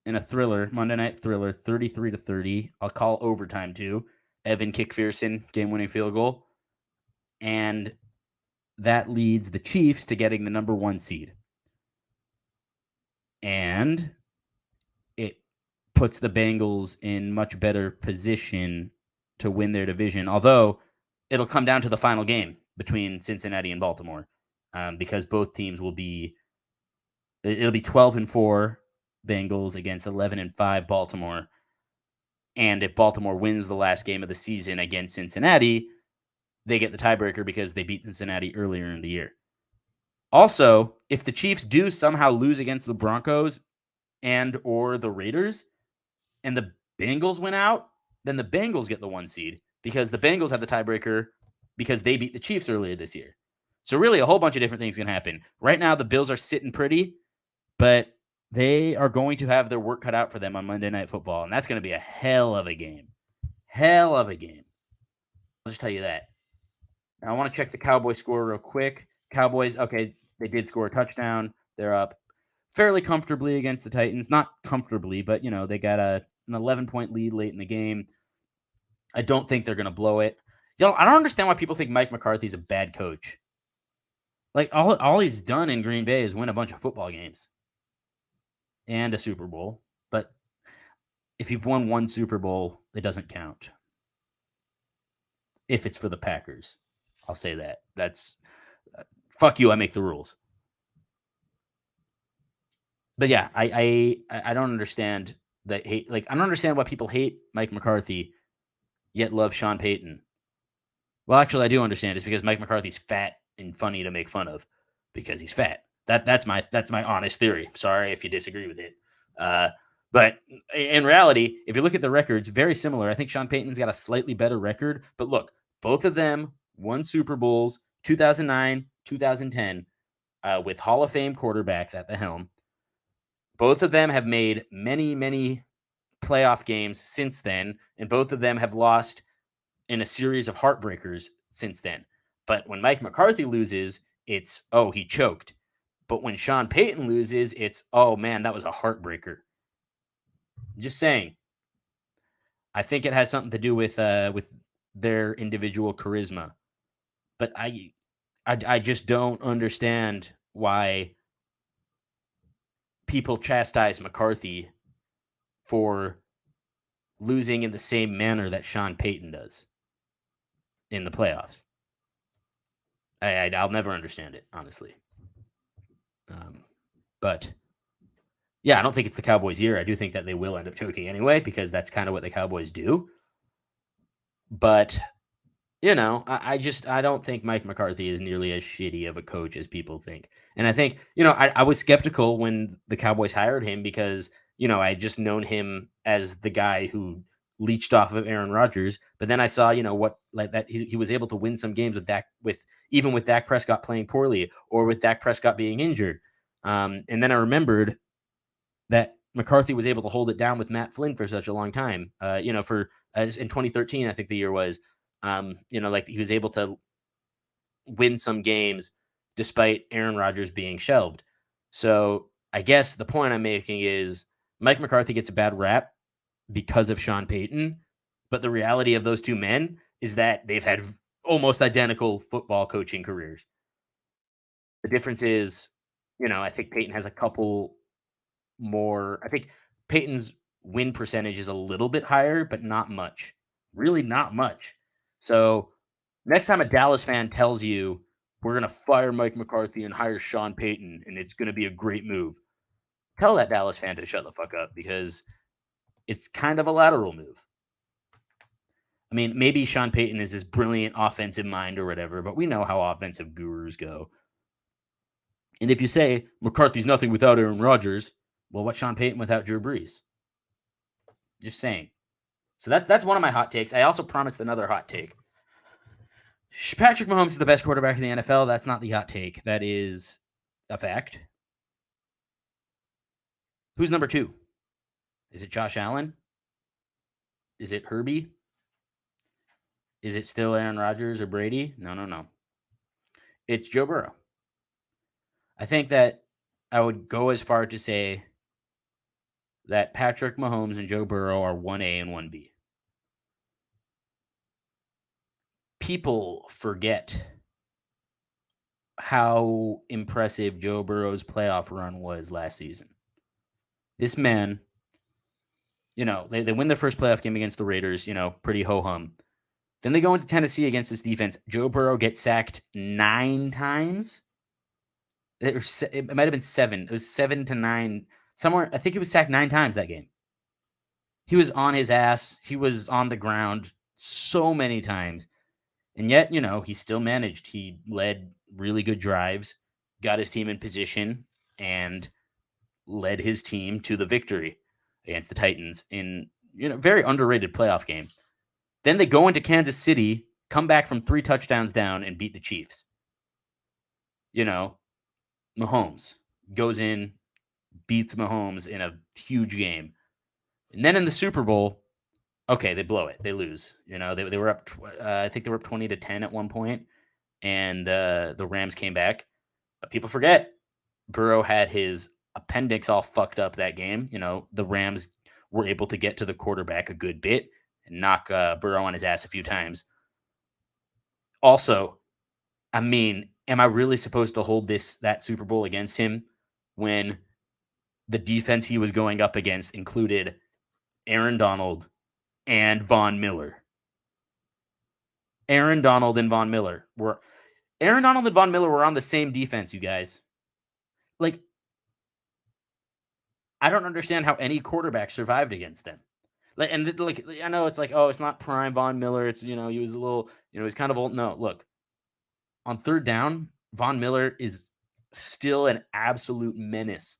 in a thriller, Monday Night Thriller, 33-30. I'll call overtime too. Evan Kickfierson, game-winning field goal. And that leads the Chiefs to getting the number 1 seed. And it puts the Bengals in much better position to win their division, although it'll come down to the final game between Cincinnati and Baltimore, because both teams it'll be 12-4 Bengals against 11-5 Baltimore. And if Baltimore wins the last game of the season against Cincinnati, they get the tiebreaker because they beat Cincinnati earlier in the year. Also, if the Chiefs do somehow lose against the Broncos and or the Raiders, and the Bengals win out, then the Bengals get the 1 seed because the Bengals have the tiebreaker because they beat the Chiefs earlier this year. So really a whole bunch of different things can happen. Right now, the Bills are sitting pretty, but they are going to have their work cut out for them on Monday Night Football, and that's going to be a hell of a game. Hell of a game. I'll just tell you that. Now, I want to check the Cowboys score real quick. Cowboys, okay, they did score a touchdown. They're up fairly comfortably against the Titans. Not comfortably, but, they got an 11-point lead late in the game. I don't think they're going to blow it. I don't understand why people think Mike McCarthy's a bad coach. Like, all he's done in Green Bay is win a bunch of football games and a Super Bowl. But if you've won 1 Super Bowl, it doesn't count. If it's for the Packers. I'll say that. That's fuck you, I make the rules. But yeah, I don't understand that hate. Like, I don't understand why people hate Mike McCarthy yet love Sean Payton. Well, actually, I do understand. It's because Mike McCarthy's fat and funny to make fun of because he's fat. That's my honest theory. Sorry if you disagree with it. But in reality, if you look at the records, very similar. I think Sean Payton's got a slightly better record. But look, both of them won Super Bowls, 2009, 2010, with Hall of Fame quarterbacks at the helm. Both of them have made many, many playoff games since then, and both of them have lost in a series of heartbreakers since then. But when Mike McCarthy loses, it's, oh, he choked. But when Sean Payton loses, it's, oh, man, that was a heartbreaker. Just saying. I think it has something to do with their individual charisma. But I just don't understand why people chastise McCarthy for losing in the same manner that Sean Payton does in the playoffs. I'll never understand it, honestly. But yeah, I don't think it's the Cowboys' year. I do think that they will end up choking anyway, because that's kind of what the Cowboys do. But, I don't think Mike McCarthy is nearly as shitty of a coach as people think. And I think, I was skeptical when the Cowboys hired him because, I had just known him as the guy who leached off of Aaron Rodgers. But then I saw, what like that he was able to win some games even with Dak Prescott playing poorly or with Dak Prescott being injured. And then I remembered that McCarthy was able to hold it down with Matt Flynn for such a long time. In 2013, I think the year was, he was able to win some games despite Aaron Rodgers being shelved. So I guess the point I'm making is Mike McCarthy gets a bad rap because of Sean Payton, but the reality of those two men is that they've had almost identical football coaching careers. The difference is, I think Payton has a couple more. I think Payton's win percentage is a little bit higher, but not much. Really not much. So next time a Dallas fan tells you we're going to fire Mike McCarthy and hire Sean Payton and it's going to be a great move, tell that Dallas fan to shut the fuck up because it's kind of a lateral move. I mean, maybe Sean Payton is this brilliant offensive mind or whatever, but we know how offensive gurus go. And if you say McCarthy's nothing without Aaron Rodgers, well, what's Sean Payton without Drew Brees? Just saying. So that's one of my hot takes. I also promised another hot take. Patrick Mahomes is the best quarterback in the NFL. That's not the hot take. That is a fact. Who's number 2? Is it Josh Allen? Is it Herbie? Is it still Aaron Rodgers or Brady? No. It's Joe Burrow. I think that I would go as far to say that Patrick Mahomes and Joe Burrow are 1A and 1B. People forget how impressive Joe Burrow's playoff run was last season. This man, they win their first playoff game against the Raiders, pretty ho-hum. Then they go into Tennessee against this defense. Joe Burrow gets sacked 9 times. It might have been 7. It was 7 to 9. Somewhere, I think he was sacked 9 times that game. He was on his ass. He was on the ground so many times. And yet, he still managed. He led really good drives, got his team in position, and led his team to the victory against the Titans in, very underrated playoff game. Then they go into Kansas City, come back from 3 touchdowns down, and beat the Chiefs. Mahomes goes in, beats Mahomes in a huge game. And then in the Super Bowl, okay, they blow it. They lose. They were up, I think they were up 20-10 at one point, and the Rams came back. But people forget, Burrow had his appendix all fucked up that game. The Rams were able to get to the quarterback a good bit and knock Burrow on his ass a few times. Also, am I really supposed to hold that Super Bowl against him when the defense he was going up against included Aaron Donald and Von Miller? Aaron Donald and Von Miller were on the same defense, you guys. Like, I don't understand how any quarterback survived against them. I know it's like, oh, it's not prime Von Miller. It's, he was a little, he's kind of old. No, look, on third down, Von Miller is still an absolute menace.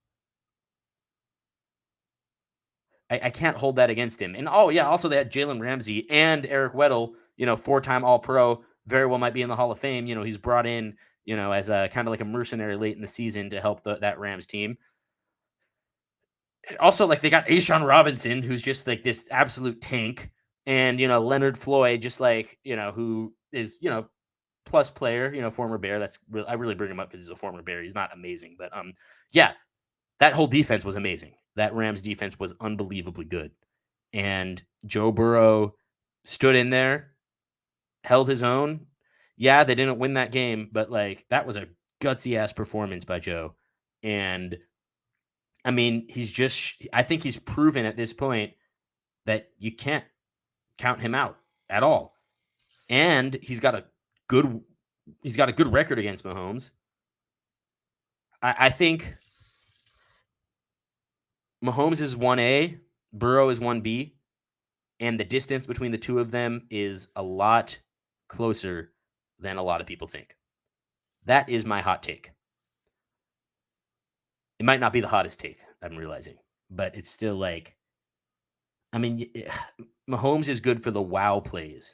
I can't hold that against him. And also they had Jalen Ramsey and Eric Weddle, 4-time All-Pro, very well might be in the Hall of Fame. He's brought in, as a kind of like a mercenary late in the season to help that Rams team. Also, they got A'Shawn Robinson, who's just like this absolute tank, and Leonard Floyd, just who is plus player, former Bear. I really bring him up because he's a former Bear. He's not amazing, but that whole defense was amazing. That Rams defense was unbelievably good, and Joe Burrow stood in there, held his own. Yeah, they didn't win that game, but that was a gutsy ass performance by Joe, and I think he's proven at this point that you can't count him out at all. And he's got a good record against Mahomes. I think Mahomes is 1A, Burrow is 1B, and the distance between the two of them is a lot closer than a lot of people think. That is my hot take. It might not be the hottest take, I'm realizing, but it's still Mahomes is good for the wow plays.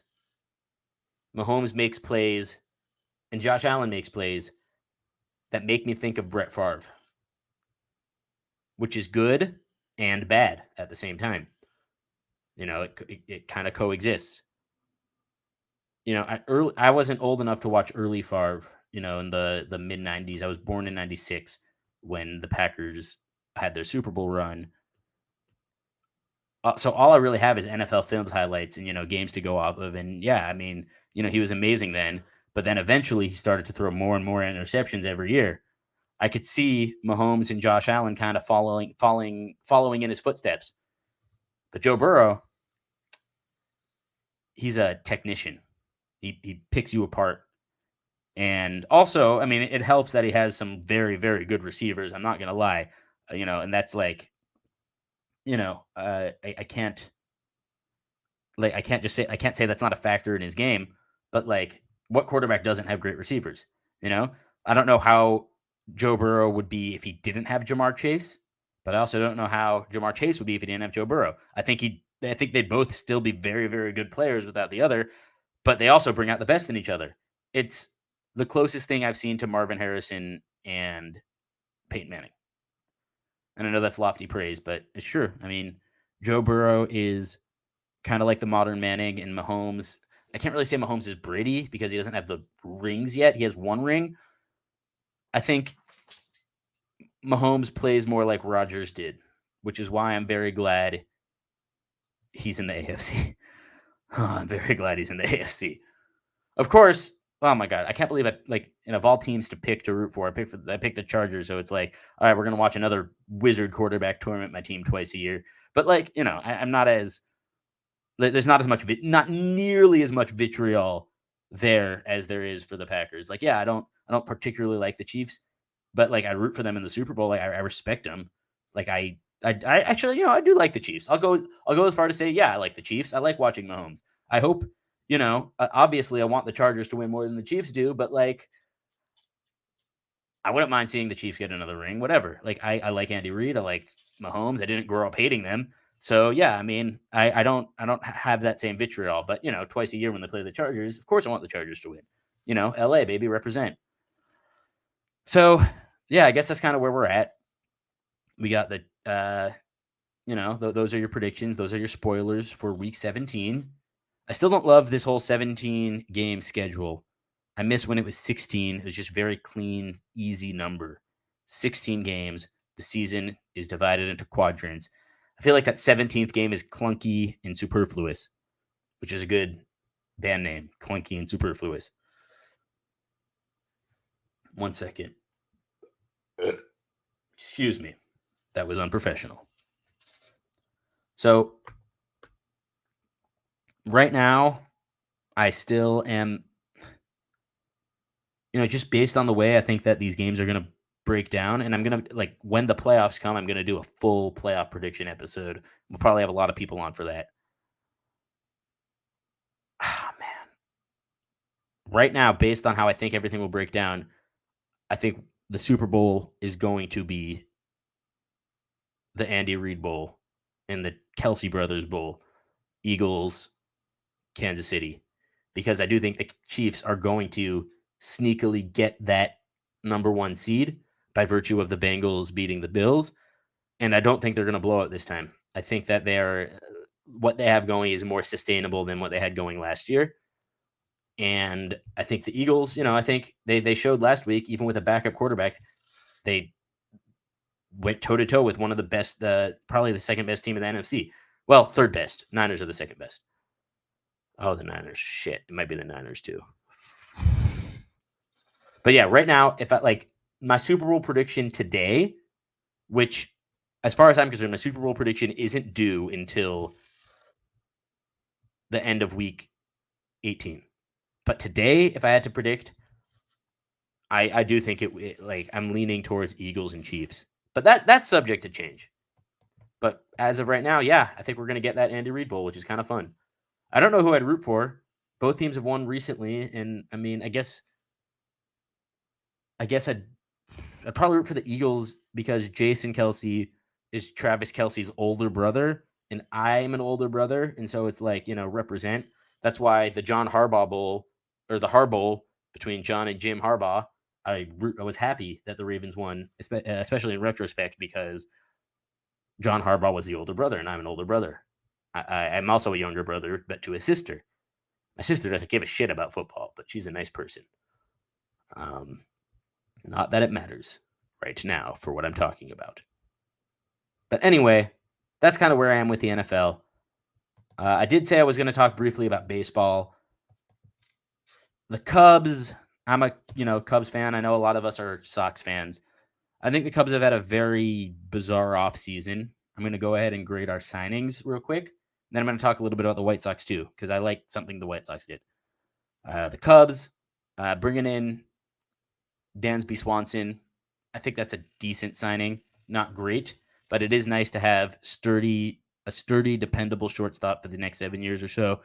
Mahomes makes plays, and Josh Allen makes plays that make me think of Brett Favre, which is good and bad at the same time. It kind of coexists. I wasn't old enough to watch early Favre, in the mid-90s. I was born in 96 when the Packers had their Super Bowl run. So all I really have is NFL Films highlights and, games to go off of. And he was amazing then. But then eventually he started to throw more and more interceptions every year. I could see Mahomes and Josh Allen kind of following in his footsteps. But Joe Burrow, he's a technician. He picks you apart. And also, it helps that he has some very, very good receivers. I'm not going to lie. And that's I can't say that's not a factor in his game, but what quarterback doesn't have great receivers? I don't know how Joe Burrow would be if he didn't have Jamar Chase, but I also don't know how Jamar Chase would be if he didn't have Joe Burrow. I think they'd both still be very, very good players without the other, but they also bring out the best in each other. It's the closest thing I've seen to Marvin Harrison and Peyton Manning. And I know that's lofty praise, but it's true. I mean, Joe Burrow is kind of like the modern Manning, and Mahomes. I can't really say Mahomes is Brady because he doesn't have the rings yet. He has one ring. I think Mahomes plays more like Rodgers did, which is why I'm very glad he's in the AFC. Oh, I'm very glad he's in the AFC. Of course, oh my god, I can't believe and of all teams to pick to root for, I picked the Chargers, so it's like, all right, we're gonna watch another wizard quarterback torment my team twice a year. But I'm not as there's not as much not nearly as much vitriol there as there is for the Packers. Like, yeah, I don't particularly like the Chiefs, but like I root for them in the Super Bowl. Like I respect them. Like I actually, I do like the Chiefs. I'll go as far to say, yeah, I like the Chiefs. I like watching Mahomes. I hope, obviously I want the Chargers to win more than the Chiefs do, but like I wouldn't mind seeing the Chiefs get another ring, whatever. Like I like Andy Reid. I like Mahomes. I didn't grow up hating them. So yeah, I mean, I don't have that same vitriol, but twice a year when they play the Chargers, of course I want the Chargers to win. LA, baby, represent. So yeah, I guess that's kind of where we're at. We got the those are your predictions, those are your spoilers for week 17. I still don't love this whole 17 game schedule. I miss when it was 16. It was just very clean, easy number. 16 games. The season is divided into quadrants. I feel like that 17th game is clunky and superfluous, which is a good band name, Clunky and Superfluous. 1 second. Excuse me. That was unprofessional. So, right now, I still am, just based on the way I think that these games are going to break down, and I'm going to, when the playoffs come, I'm going to do a full playoff prediction episode. We'll probably have a lot of people on for that. Oh, man. Right now, based on how I think everything will break down, I think the Super Bowl is going to be the Andy Reid Bowl and the Kelsey Brothers Bowl, Eagles, Kansas City, because I do think the Chiefs are going to sneakily get that number 1 seed by virtue of the Bengals beating the Bills. And I don't think they're going to blow it this time. I think that what they have going is more sustainable than what they had going last year. And I think the Eagles, I think they showed last week, even with a backup quarterback, they went toe-to-toe with one of the best, probably the second best team in the NFC. Well, third best. Niners are the second best. Oh, the Niners. Shit. It might be the Niners too. But yeah, right now, if my Super Bowl prediction today, which as far as I'm concerned, my Super Bowl prediction isn't due until the end of week 18. But today, if I had to predict, I do think I'm leaning towards Eagles and Chiefs. But that's subject to change. But as of right now, yeah, I think we're going to get that Andy Reid Bowl, which is kind of fun. I don't know who I'd root for. Both teams have won recently, and I mean, I guess I'd probably root for the Eagles because Jason Kelce is Travis Kelce's older brother, and I'm an older brother, and so it's represent. That's why the John Harbaugh Bowl, or the Harbowl between John and Jim Harbaugh, I was happy that the Ravens won, especially in retrospect, because John Harbaugh was the older brother, and I'm an older brother. I'm also a younger brother, but to a sister. My sister doesn't give a shit about football, but she's a nice person. Not that it matters right now for what I'm talking about. But anyway, that's kind of where I am with the NFL. I did say I was going to talk briefly about baseball. The Cubs, I'm a Cubs fan. I know a lot of us are Sox fans. I think the Cubs have had a very bizarre offseason. I'm going to go ahead and grade our signings real quick. Then I'm going to talk a little bit about the White Sox too, because I like something the White Sox did. The Cubs, bringing in Dansby Swanson. I think that's a decent signing. Not great, but it is nice to have a sturdy, dependable shortstop for the next 7 years or so,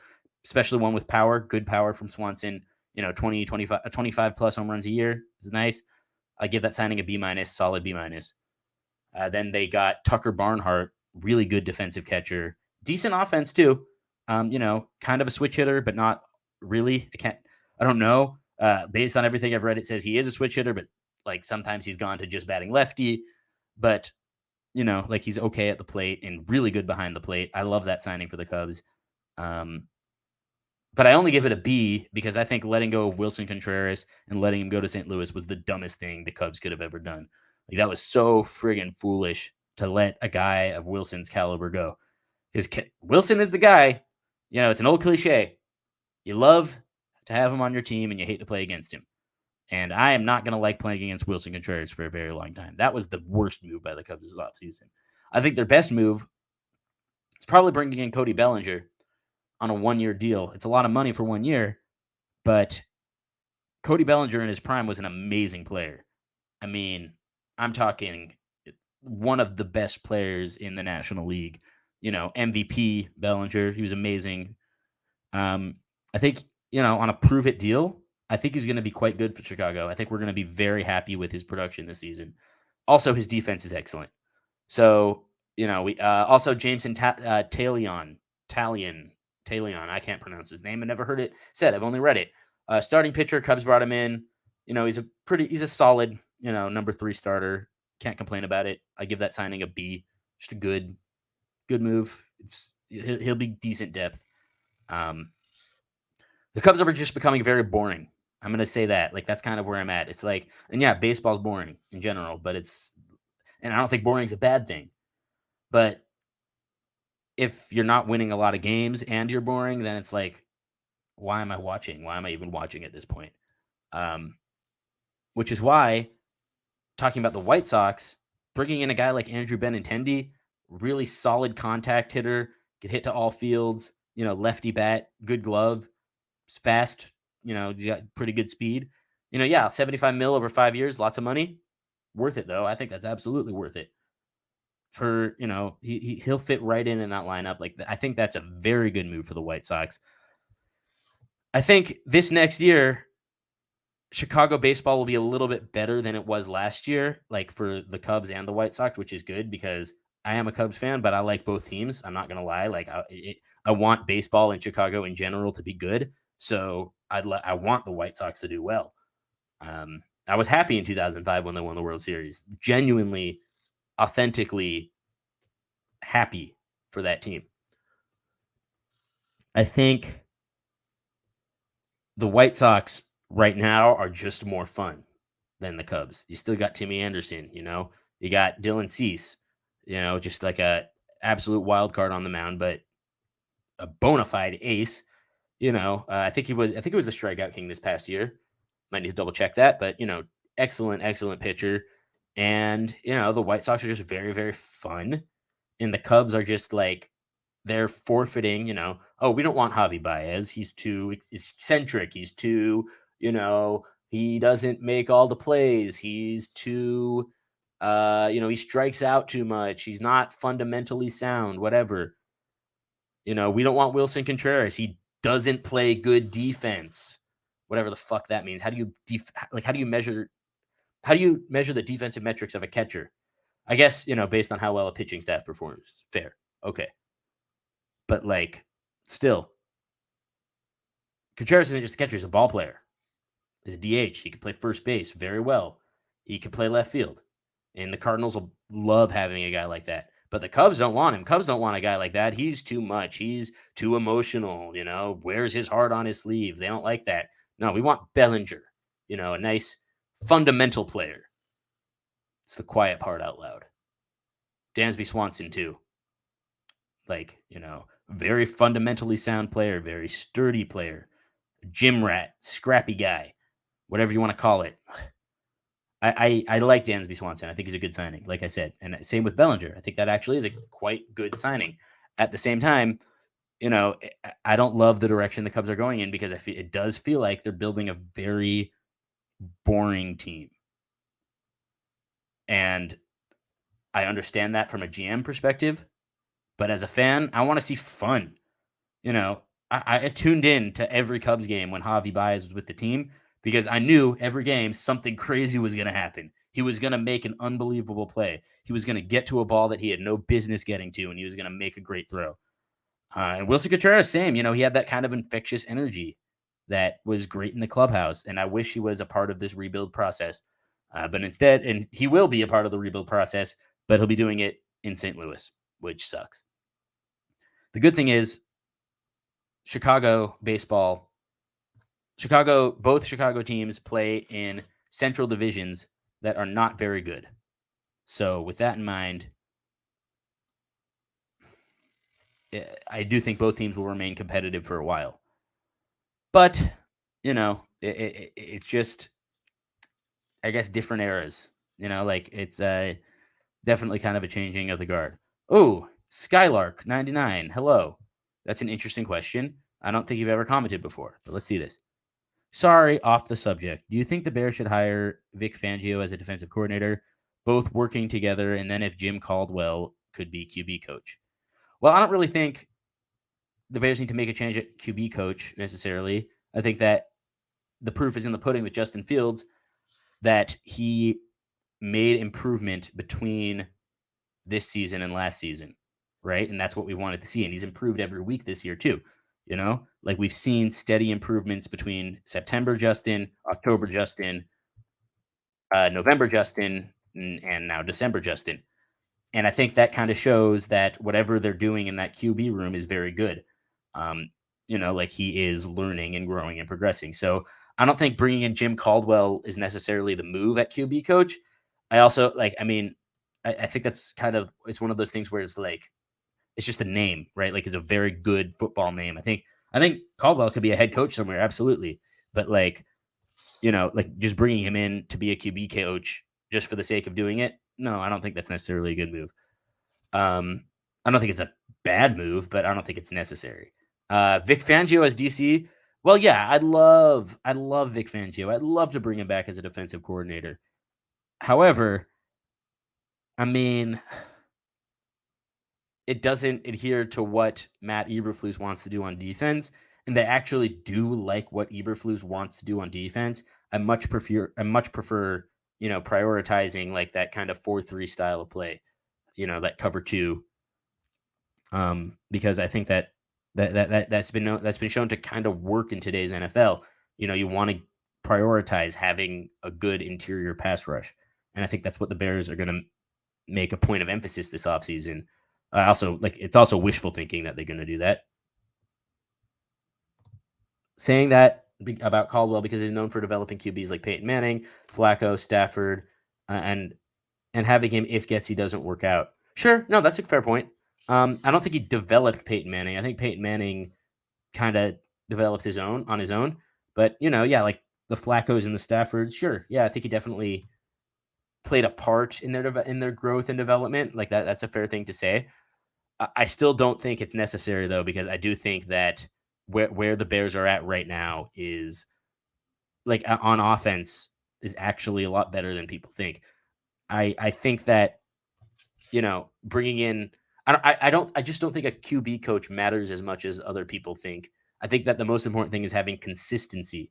especially one with power, good power from Swanson. 20, 25 plus home runs a year is nice. I give that signing a B minus, solid B minus. Then they got Tucker Barnhart, really good defensive catcher, decent offense too. Kind of a switch hitter, but not really. I don't know. Based on everything I've read, it says he is a switch hitter, but like sometimes he's gone to just batting lefty. But like he's okay at the plate and really good behind the plate. I love that signing for the Cubs. But I only give it a B because I think letting go of Wilson Contreras and letting him go to St. Louis was the dumbest thing the Cubs could have ever done. Like that was so friggin' foolish to let a guy of Wilson's caliber go. Because Wilson is the guy. It's an old cliche. You love to have him on your team and you hate to play against him. And I am not going to like playing against Wilson Contreras for a very long time. That was the worst move by the Cubs this offseason. I think their best move is probably bringing in Cody Bellinger on a 1-year deal. It's a lot of money for 1 year, but Cody Bellinger in his prime was an amazing player. I mean, I'm talking one of the best players in the National League. MVP Bellinger, he was amazing. I think, on a prove-it deal, I think he's going to be quite good for Chicago. I think we're going to be very happy with his production this season. Also, his defense is excellent. So, we also Jameson Taillon. I can't pronounce his name. I never heard it said. I've only read it. Starting pitcher, Cubs brought him in. He's a solid, number 3 starter. Can't complain about it. I give that signing a B. Just a good move. He'll be decent depth. The Cubs are just becoming very boring. I'm going to say that. Like, that's kind of where I'm at. It's like, and yeah, baseball's boring in general, but and I don't think boring is a bad thing. But if you're not winning a lot of games and you're boring, then it's like, why am I watching? Why am I even watching at this point? Which is why, talking about the White Sox, bringing in a guy like Andrew Benintendi, really solid contact hitter, could hit to all fields, lefty bat, good glove, fast, he's got pretty good speed. 75 mil over 5 years, lots of money. Worth it, though. I think that's absolutely worth it. For, he'll fit right in that lineup. Like, I think that's a very good move for the White Sox. I think this next year, Chicago baseball will be a little bit better than it was last year, like for the Cubs and the White Sox, which is good because I am a Cubs fan, but I like both teams. I'm not going to lie. Like, I want baseball in Chicago in general to be good. So I want the White Sox to do well. I was happy in 2005 when they won the World Series. Genuinely, authentically happy for that team. I think the White Sox right now are just more fun than the Cubs. You still got Timmy Anderson, you got Dylan Cease, just like a absolute wild card on the mound, but a bona fide ace. I think it was the strikeout king this past year. Might need to double check that, but excellent pitcher. And the White Sox are just very, very fun, and the Cubs are just like, they're forfeiting. We don't want Javi Baez. He's too eccentric. He's too, he doesn't make all the plays. He's too, he strikes out too much. He's not fundamentally sound. Whatever. We don't want Wilson Contreras. He doesn't play good defense. Whatever the fuck that means. How do you measure the defensive metrics of a catcher? I guess, based on how well a pitching staff performs. Fair. Okay. But still, Contreras isn't just a catcher, he's a ball player. He's a DH. He can play first base very well. He can play left field. And the Cardinals will love having a guy like that. But the Cubs don't want him. Cubs don't want a guy like that. He's too much. He's too emotional, wears his heart on his sleeve. They don't like that. No, we want Bellinger, a nice fundamental player. It's the quiet part out loud. Dansby Swanson, too. Very fundamentally sound player, very sturdy player, gym rat, scrappy guy, whatever you want to call it. I like Dansby Swanson. I think he's a good signing, like I said. And same with Bellinger. I think that actually is a quite good signing. At the same time, I don't love the direction the Cubs are going in because it does feel like they're building a very boring team. And I understand that from a GM perspective. But as a fan, I want to see fun. I tuned in to every Cubs game when Javi Baez was with the team because I knew every game something crazy was going to happen. He was going to make an unbelievable play. He was going to get to a ball that he had no business getting to, and he was going to make a great throw. And Wilson Contreras, same. He had that kind of infectious energy that was great in the clubhouse, and I wish he was a part of this rebuild process. But instead, and he will be a part of the rebuild process, but he'll be doing it in St. Louis, which sucks. The good thing is Chicago baseball, both Chicago teams play in central divisions that are not very good. So with that in mind, I do think both teams will remain competitive for a while. But, it's just, I guess, different eras. It's definitely kind of a changing of the guard. Oh, Skylark99. Hello. That's an interesting question. I don't think you've ever commented before, but let's see this. Sorry, off the subject. Do you think the Bears should hire Vic Fangio as a defensive coordinator, both working together, and then if Jim Caldwell could be QB coach? Well, I don't really think the Bears need to make a change at QB coach necessarily. I think that the proof is in the pudding with Justin Fields that he made improvement between this season and last season, right? And that's what we wanted to see. And he's improved every week this year too. We've seen steady improvements between September Justin, October Justin, November Justin, and now December Justin. And I think that kind of shows that whatever they're doing in that QB room is very good. He is learning and growing and progressing. So I don't think bringing in Jim Caldwell is necessarily the move at QB coach. I also I think that's it's one of those things where it's it's just a name, right? It's a very good football name. I think Caldwell could be a head coach somewhere, absolutely. But just bringing him in to be a QB coach just for the sake of doing it, no, I don't think that's necessarily a good move. I don't think it's a bad move, but I don't think it's necessary. Vic Fangio as DC. Well, yeah, I'd love Vic Fangio. I'd love to bring him back as a defensive coordinator. However, it doesn't adhere to what Matt Eberflus wants to do on defense, and they actually do like what Eberflus wants to do on defense. I much prefer prioritizing that kind of 4-3 style of play, that cover 2. Because I think that's been shown to kind of work in today's NFL. You want to prioritize having a good interior pass rush, and I think that's what the Bears are going to make a point of emphasis this offseason. It's also wishful thinking that they're going to do that. Saying that about Caldwell because he's known for developing QBs like Peyton Manning, Flacco, Stafford, and having him if Getsy doesn't work out. Sure, no, that's a fair point. I don't think he developed Peyton Manning. I think Peyton Manning kind of developed on his own. But, the Flaccos and the Staffords, sure. Yeah, I think he definitely played a part in their growth and development. That's a fair thing to say. I still don't think it's necessary, though, because I do think that where the Bears are at right now is, on offense, is actually a lot better than people think. I think that, bringing in... I just don't think a QB coach matters as much as other people think. I think that the most important thing is having consistency.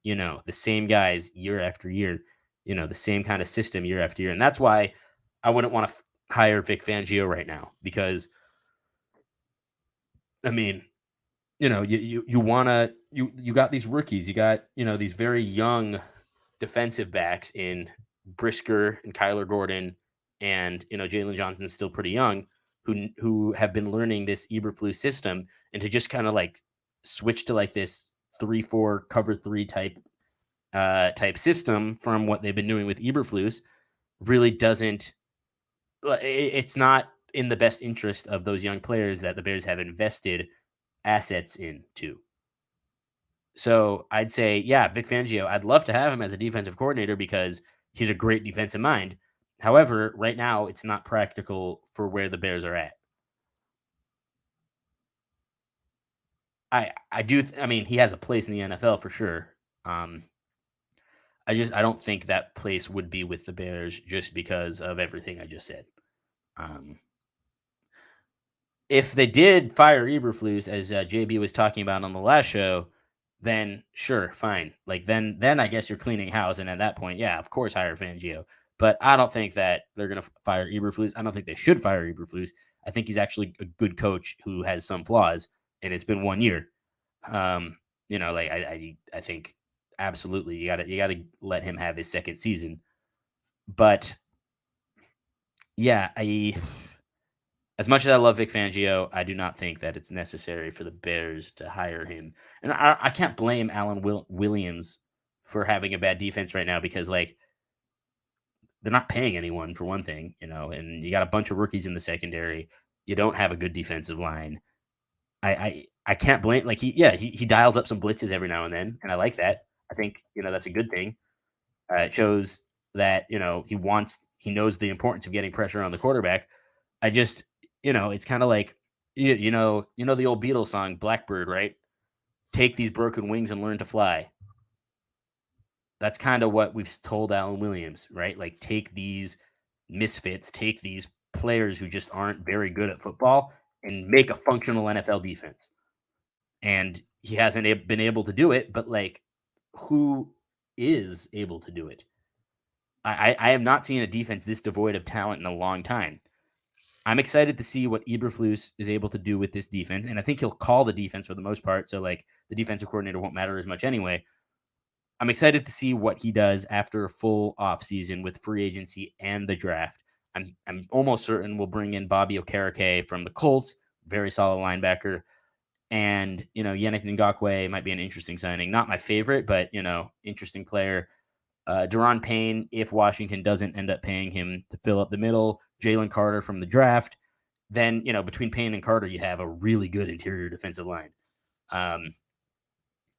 The same guys year after year, the same kind of system year after year. And that's why I wouldn't want to hire Vic Fangio right now, because you got these rookies, you got, these very young defensive backs in Brisker and Kyler Gordon, and Jalen Johnson's still pretty young, who have been learning this Eberflus system, and to just kind of switch to this 3-4 cover 3 type system from what they've been doing with Eberflus really doesn't. It's not in the best interest of those young players that the Bears have invested assets into. So I'd say, yeah, Vic Fangio, I'd love to have him as a defensive coordinator because he's a great defensive mind. However, right now, it's not practical for where the Bears are at. He has a place in the NFL for sure. I don't think that place would be with the Bears just because of everything I just said. If they did fire Eberflus, as JB was talking about on the last show, then sure, fine. Like then I guess you're cleaning house, and at that point, yeah, of course, hire Fangio. But I don't think that they're gonna fire Eberflus. I don't think they should fire Eberflus. I think he's actually a good coach who has some flaws, and it's been 1 year. Like I think absolutely you gotta let him have his second season. But yeah, as much as I love Vic Fangio, I do not think that it's necessary for the Bears to hire him. And I can't blame Alan Williams for having a bad defense right now because, like, they're not paying anyone for one thing, and you got a bunch of rookies in the secondary. You don't have a good defensive line. I can't blame, like, he dials up some blitzes every now and then, and I like that. I think, that's a good thing. It shows that, he knows the importance of getting pressure on the quarterback. I just, it's kind of like, the old Beatles song, Blackbird, right? Take these broken wings and learn to fly. That's kind of what we've told Alan Williams, right? Like, take these misfits, take these players who just aren't very good at football and make a functional NFL defense. And he hasn't been able to do it, but, like, who is able to do it? I have not seen a defense this devoid of talent in a long time. I'm excited to see what Eberflus is able to do with this defense, and I think he'll call the defense for the most part, so, like, the defensive coordinator won't matter as much anyway. I'm excited to see what he does after a full offseason with free agency and the draft. I'm almost certain we'll bring in Bobby Okereke from the Colts, very solid linebacker, and, Yannick Ngakoue might be an interesting signing. Not my favorite, but, interesting player. Daron Payne, if Washington doesn't end up paying him to fill up the middle, Jalen Carter from the draft, then, between Payne and Carter, you have a really good interior defensive line. And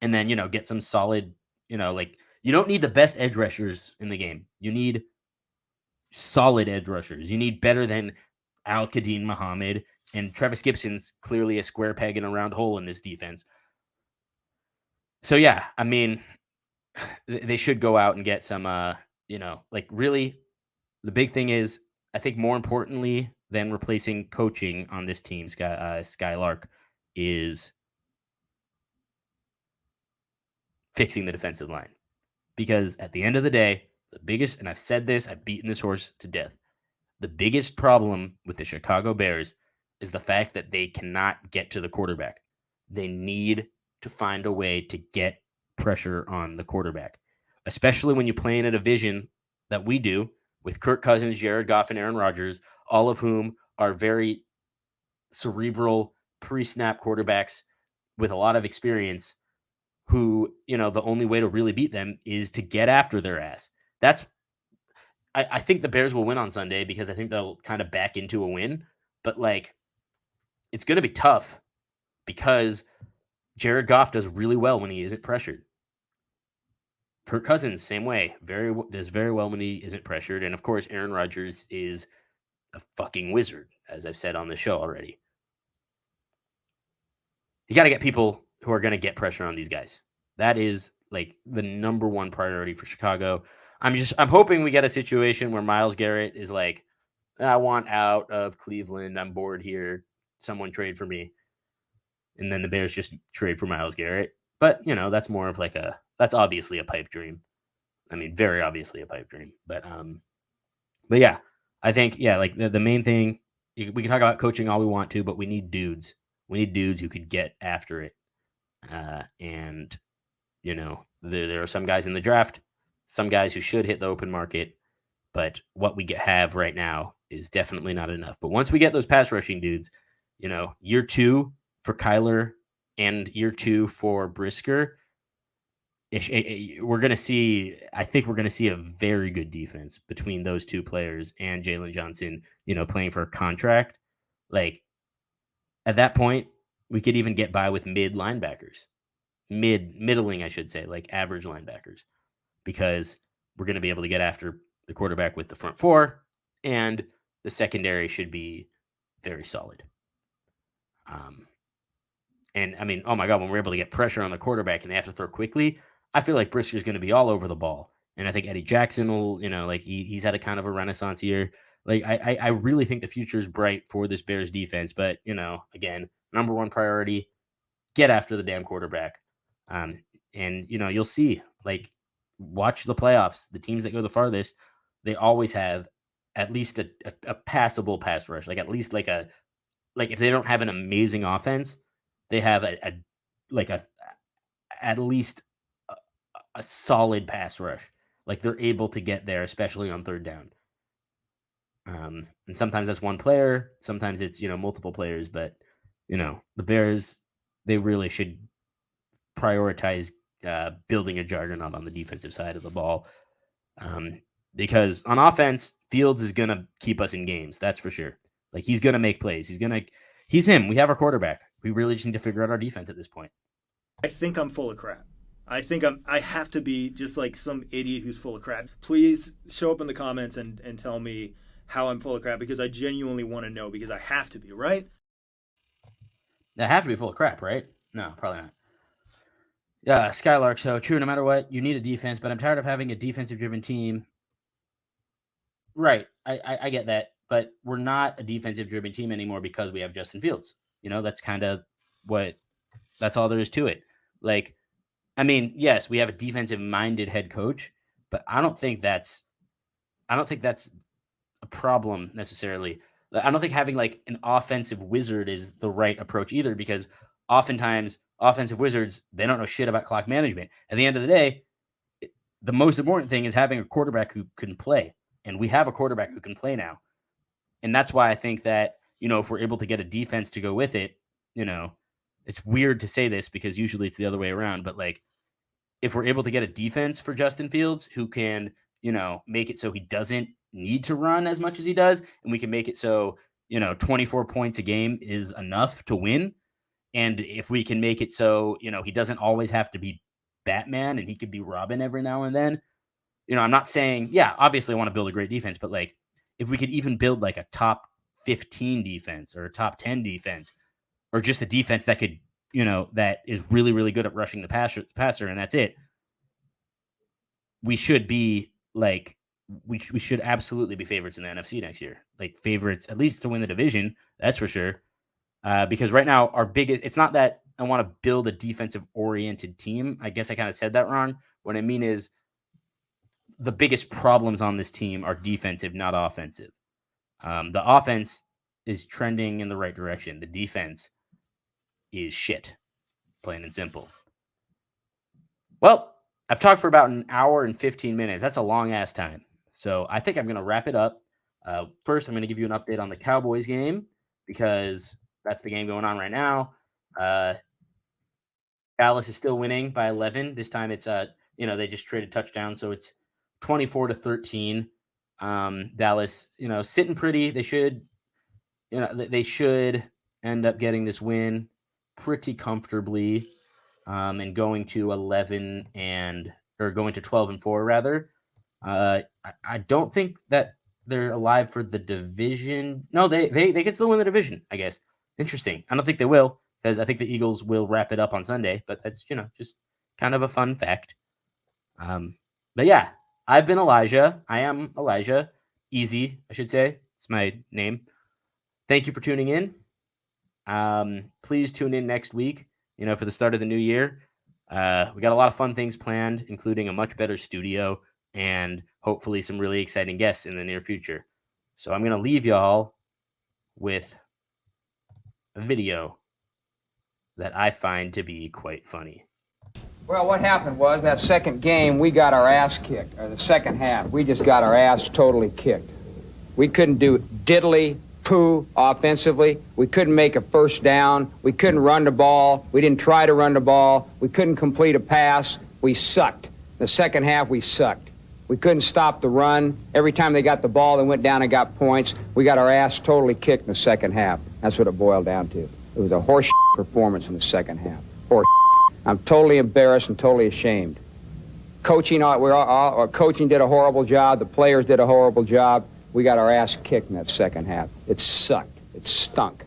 then, get some solid, you don't need the best edge rushers in the game. You need solid edge rushers. You need better than Al-Qadim Muhammad, and Travis Gibson's clearly a square peg in a round hole in this defense. So, yeah, I mean, they should go out and get some, really, the big thing is, I think more importantly than replacing coaching on this team, Skylark, is fixing the defensive line. Because at the end of the day, the biggest, and I've said this, I've beaten this horse to death, the biggest problem with the Chicago Bears is the fact that they cannot get to the quarterback. They need to find a way to get pressure on the quarterback, especially when you play in a division that we do with Kirk Cousins, Jared Goff, and Aaron Rodgers, all of whom are very cerebral, pre-snap quarterbacks with a lot of experience who, the only way to really beat them is to get after their ass. I think the Bears will win on Sunday because I think they'll kind of back into a win, but, like, it's going to be tough because Jared Goff does really well when he isn't pressured. Kirk Cousins, same way, does very well when he isn't pressured. And of course, Aaron Rodgers is a fucking wizard, as I've said on the show already. You got to get people who are going to get pressure on these guys. That is, like, the number one priority for Chicago. I'm hoping we get a situation where Myles Garrett is like, I want out of Cleveland. I'm bored here. Someone trade for me. And then the Bears just trade for Myles Garrett. But, that's more of like that's obviously a pipe dream. I mean, very obviously a pipe dream. But yeah, I think, like the main thing, we can talk about coaching all we want to, but we need dudes. We need dudes who could get after it. And, there are some guys in the draft, some guys who should hit the open market, but what we have right now is definitely not enough. But once we get those pass rushing dudes, year 2 for Kyler and year 2 for Brisker, we're going to see, I think we're going to see a very good defense between those two players and Jalen Johnson, playing for a contract. Like, at that point, we could even get by with middling, I should say, like average linebackers, because we're going to be able to get after the quarterback with the front four, and the secondary should be very solid. And I mean, oh my God, when we're able to get pressure on the quarterback and they have to throw quickly, I feel like Brisker's going to be all over the ball. And I think Eddie Jackson will, like he's had a kind of a renaissance year. Like, I really think the future is bright for this Bears defense. But, again, number one priority, get after the damn quarterback. And, you'll see, like, watch the playoffs. The teams that go the farthest, they always have at least a passable pass rush. Like, at least like if they don't have an amazing offense, they have at least a solid pass rush. Like, they're able to get there, especially on third down. And sometimes that's one player, sometimes it's, multiple players, but, the Bears, they really should prioritize building a juggernaut on the defensive side of the ball. Because on offense, Fields is going to keep us in games. That's for sure. Like, he's going to make plays. He's him. We have our quarterback. We really just need to figure out our defense at this point. I think I'm full of crap. I think I have to be just like some idiot who's full of crap. Please show up in the comments and tell me how I'm full of crap, because I genuinely want to know, because I have to be, right? I have to be full of crap, right? No, probably not. Yeah, Skylark, so true, no matter what, you need a defense, but I'm tired of having a defensive-driven team. Right, I get that, but we're not a defensive-driven team anymore because we have Justin Fields. That's kind of that's all there is to it. Like, I mean, yes, we have a defensive-minded head coach, but I don't think that's a problem necessarily. I don't think having like an offensive wizard is the right approach either, because oftentimes offensive wizards, they don't know shit about clock management. At the end of the day, the most important thing is having a quarterback who can play. And we have a quarterback who can play now. And that's why I think that, if we're able to get a defense to go with it, it's weird to say this because usually it's the other way around. But like, if we're able to get a defense for Justin Fields who can, make it so he doesn't need to run as much as he does, and we can make it so, 24 points a game is enough to win. And if we can make it so, he doesn't always have to be Batman and he could be Robin every now and then. I'm not saying, yeah, obviously I want to build a great defense, but like, if we could even build like a top 15 defense or a top 10 defense, or just a defense that could, that is really, really good at rushing the passer, and that's it. We should be like, we should absolutely be favorites in the NFC next year. Like, favorites, at least to win the division. That's for sure. Because right now it's not that I want to build a defensive oriented team. I guess I kind of said that wrong. What I mean is the biggest problems on this team are defensive, not offensive. The offense is trending in the right direction. The defense is shit, plain and simple. Well, I've talked for about an hour and 15 minutes. That's a long ass time. So I think I'm going to wrap it up. First, I'm going to give you an update on the Cowboys game, because that's the game going on right now. Dallas is still winning by 11. This time it's, they just traded touchdowns. So it's 24-13. Dallas, sitting pretty. They should end up getting this win pretty comfortably, and going to 12-4 rather. I don't think that they're alive for the division. No, they can still win the division, I guess. Interesting. I don't think they will, because I think the Eagles will wrap it up on Sunday, but that's, just kind of a fun fact. But yeah, I've been Elijah. I am Elijah. Easy, I should say. It's my name. Thank you for tuning in. Please tune in next week, for the start of the new year. We got a lot of fun things planned, including a much better studio and hopefully some really exciting guests in the near future. So I'm going to leave y'all with a video that I find to be quite funny. Well, what happened was that second game, we got our ass kicked, or the second half. We just got our ass totally kicked. We couldn't do diddly poo offensively. We couldn't make a first down. We couldn't run the ball. We didn't try to run the ball. We couldn't complete a pass. We sucked. The second half, we sucked. We couldn't stop the run. Every time they got the ball, they went down and got points. We got our ass totally kicked in the second half. That's what it boiled down to. It was a horse performance in the second half. Horse. I'm totally embarrassed and totally ashamed. Coaching did a horrible job. The players did a horrible job. We got our ass kicked in that second half. It sucked. It stunk.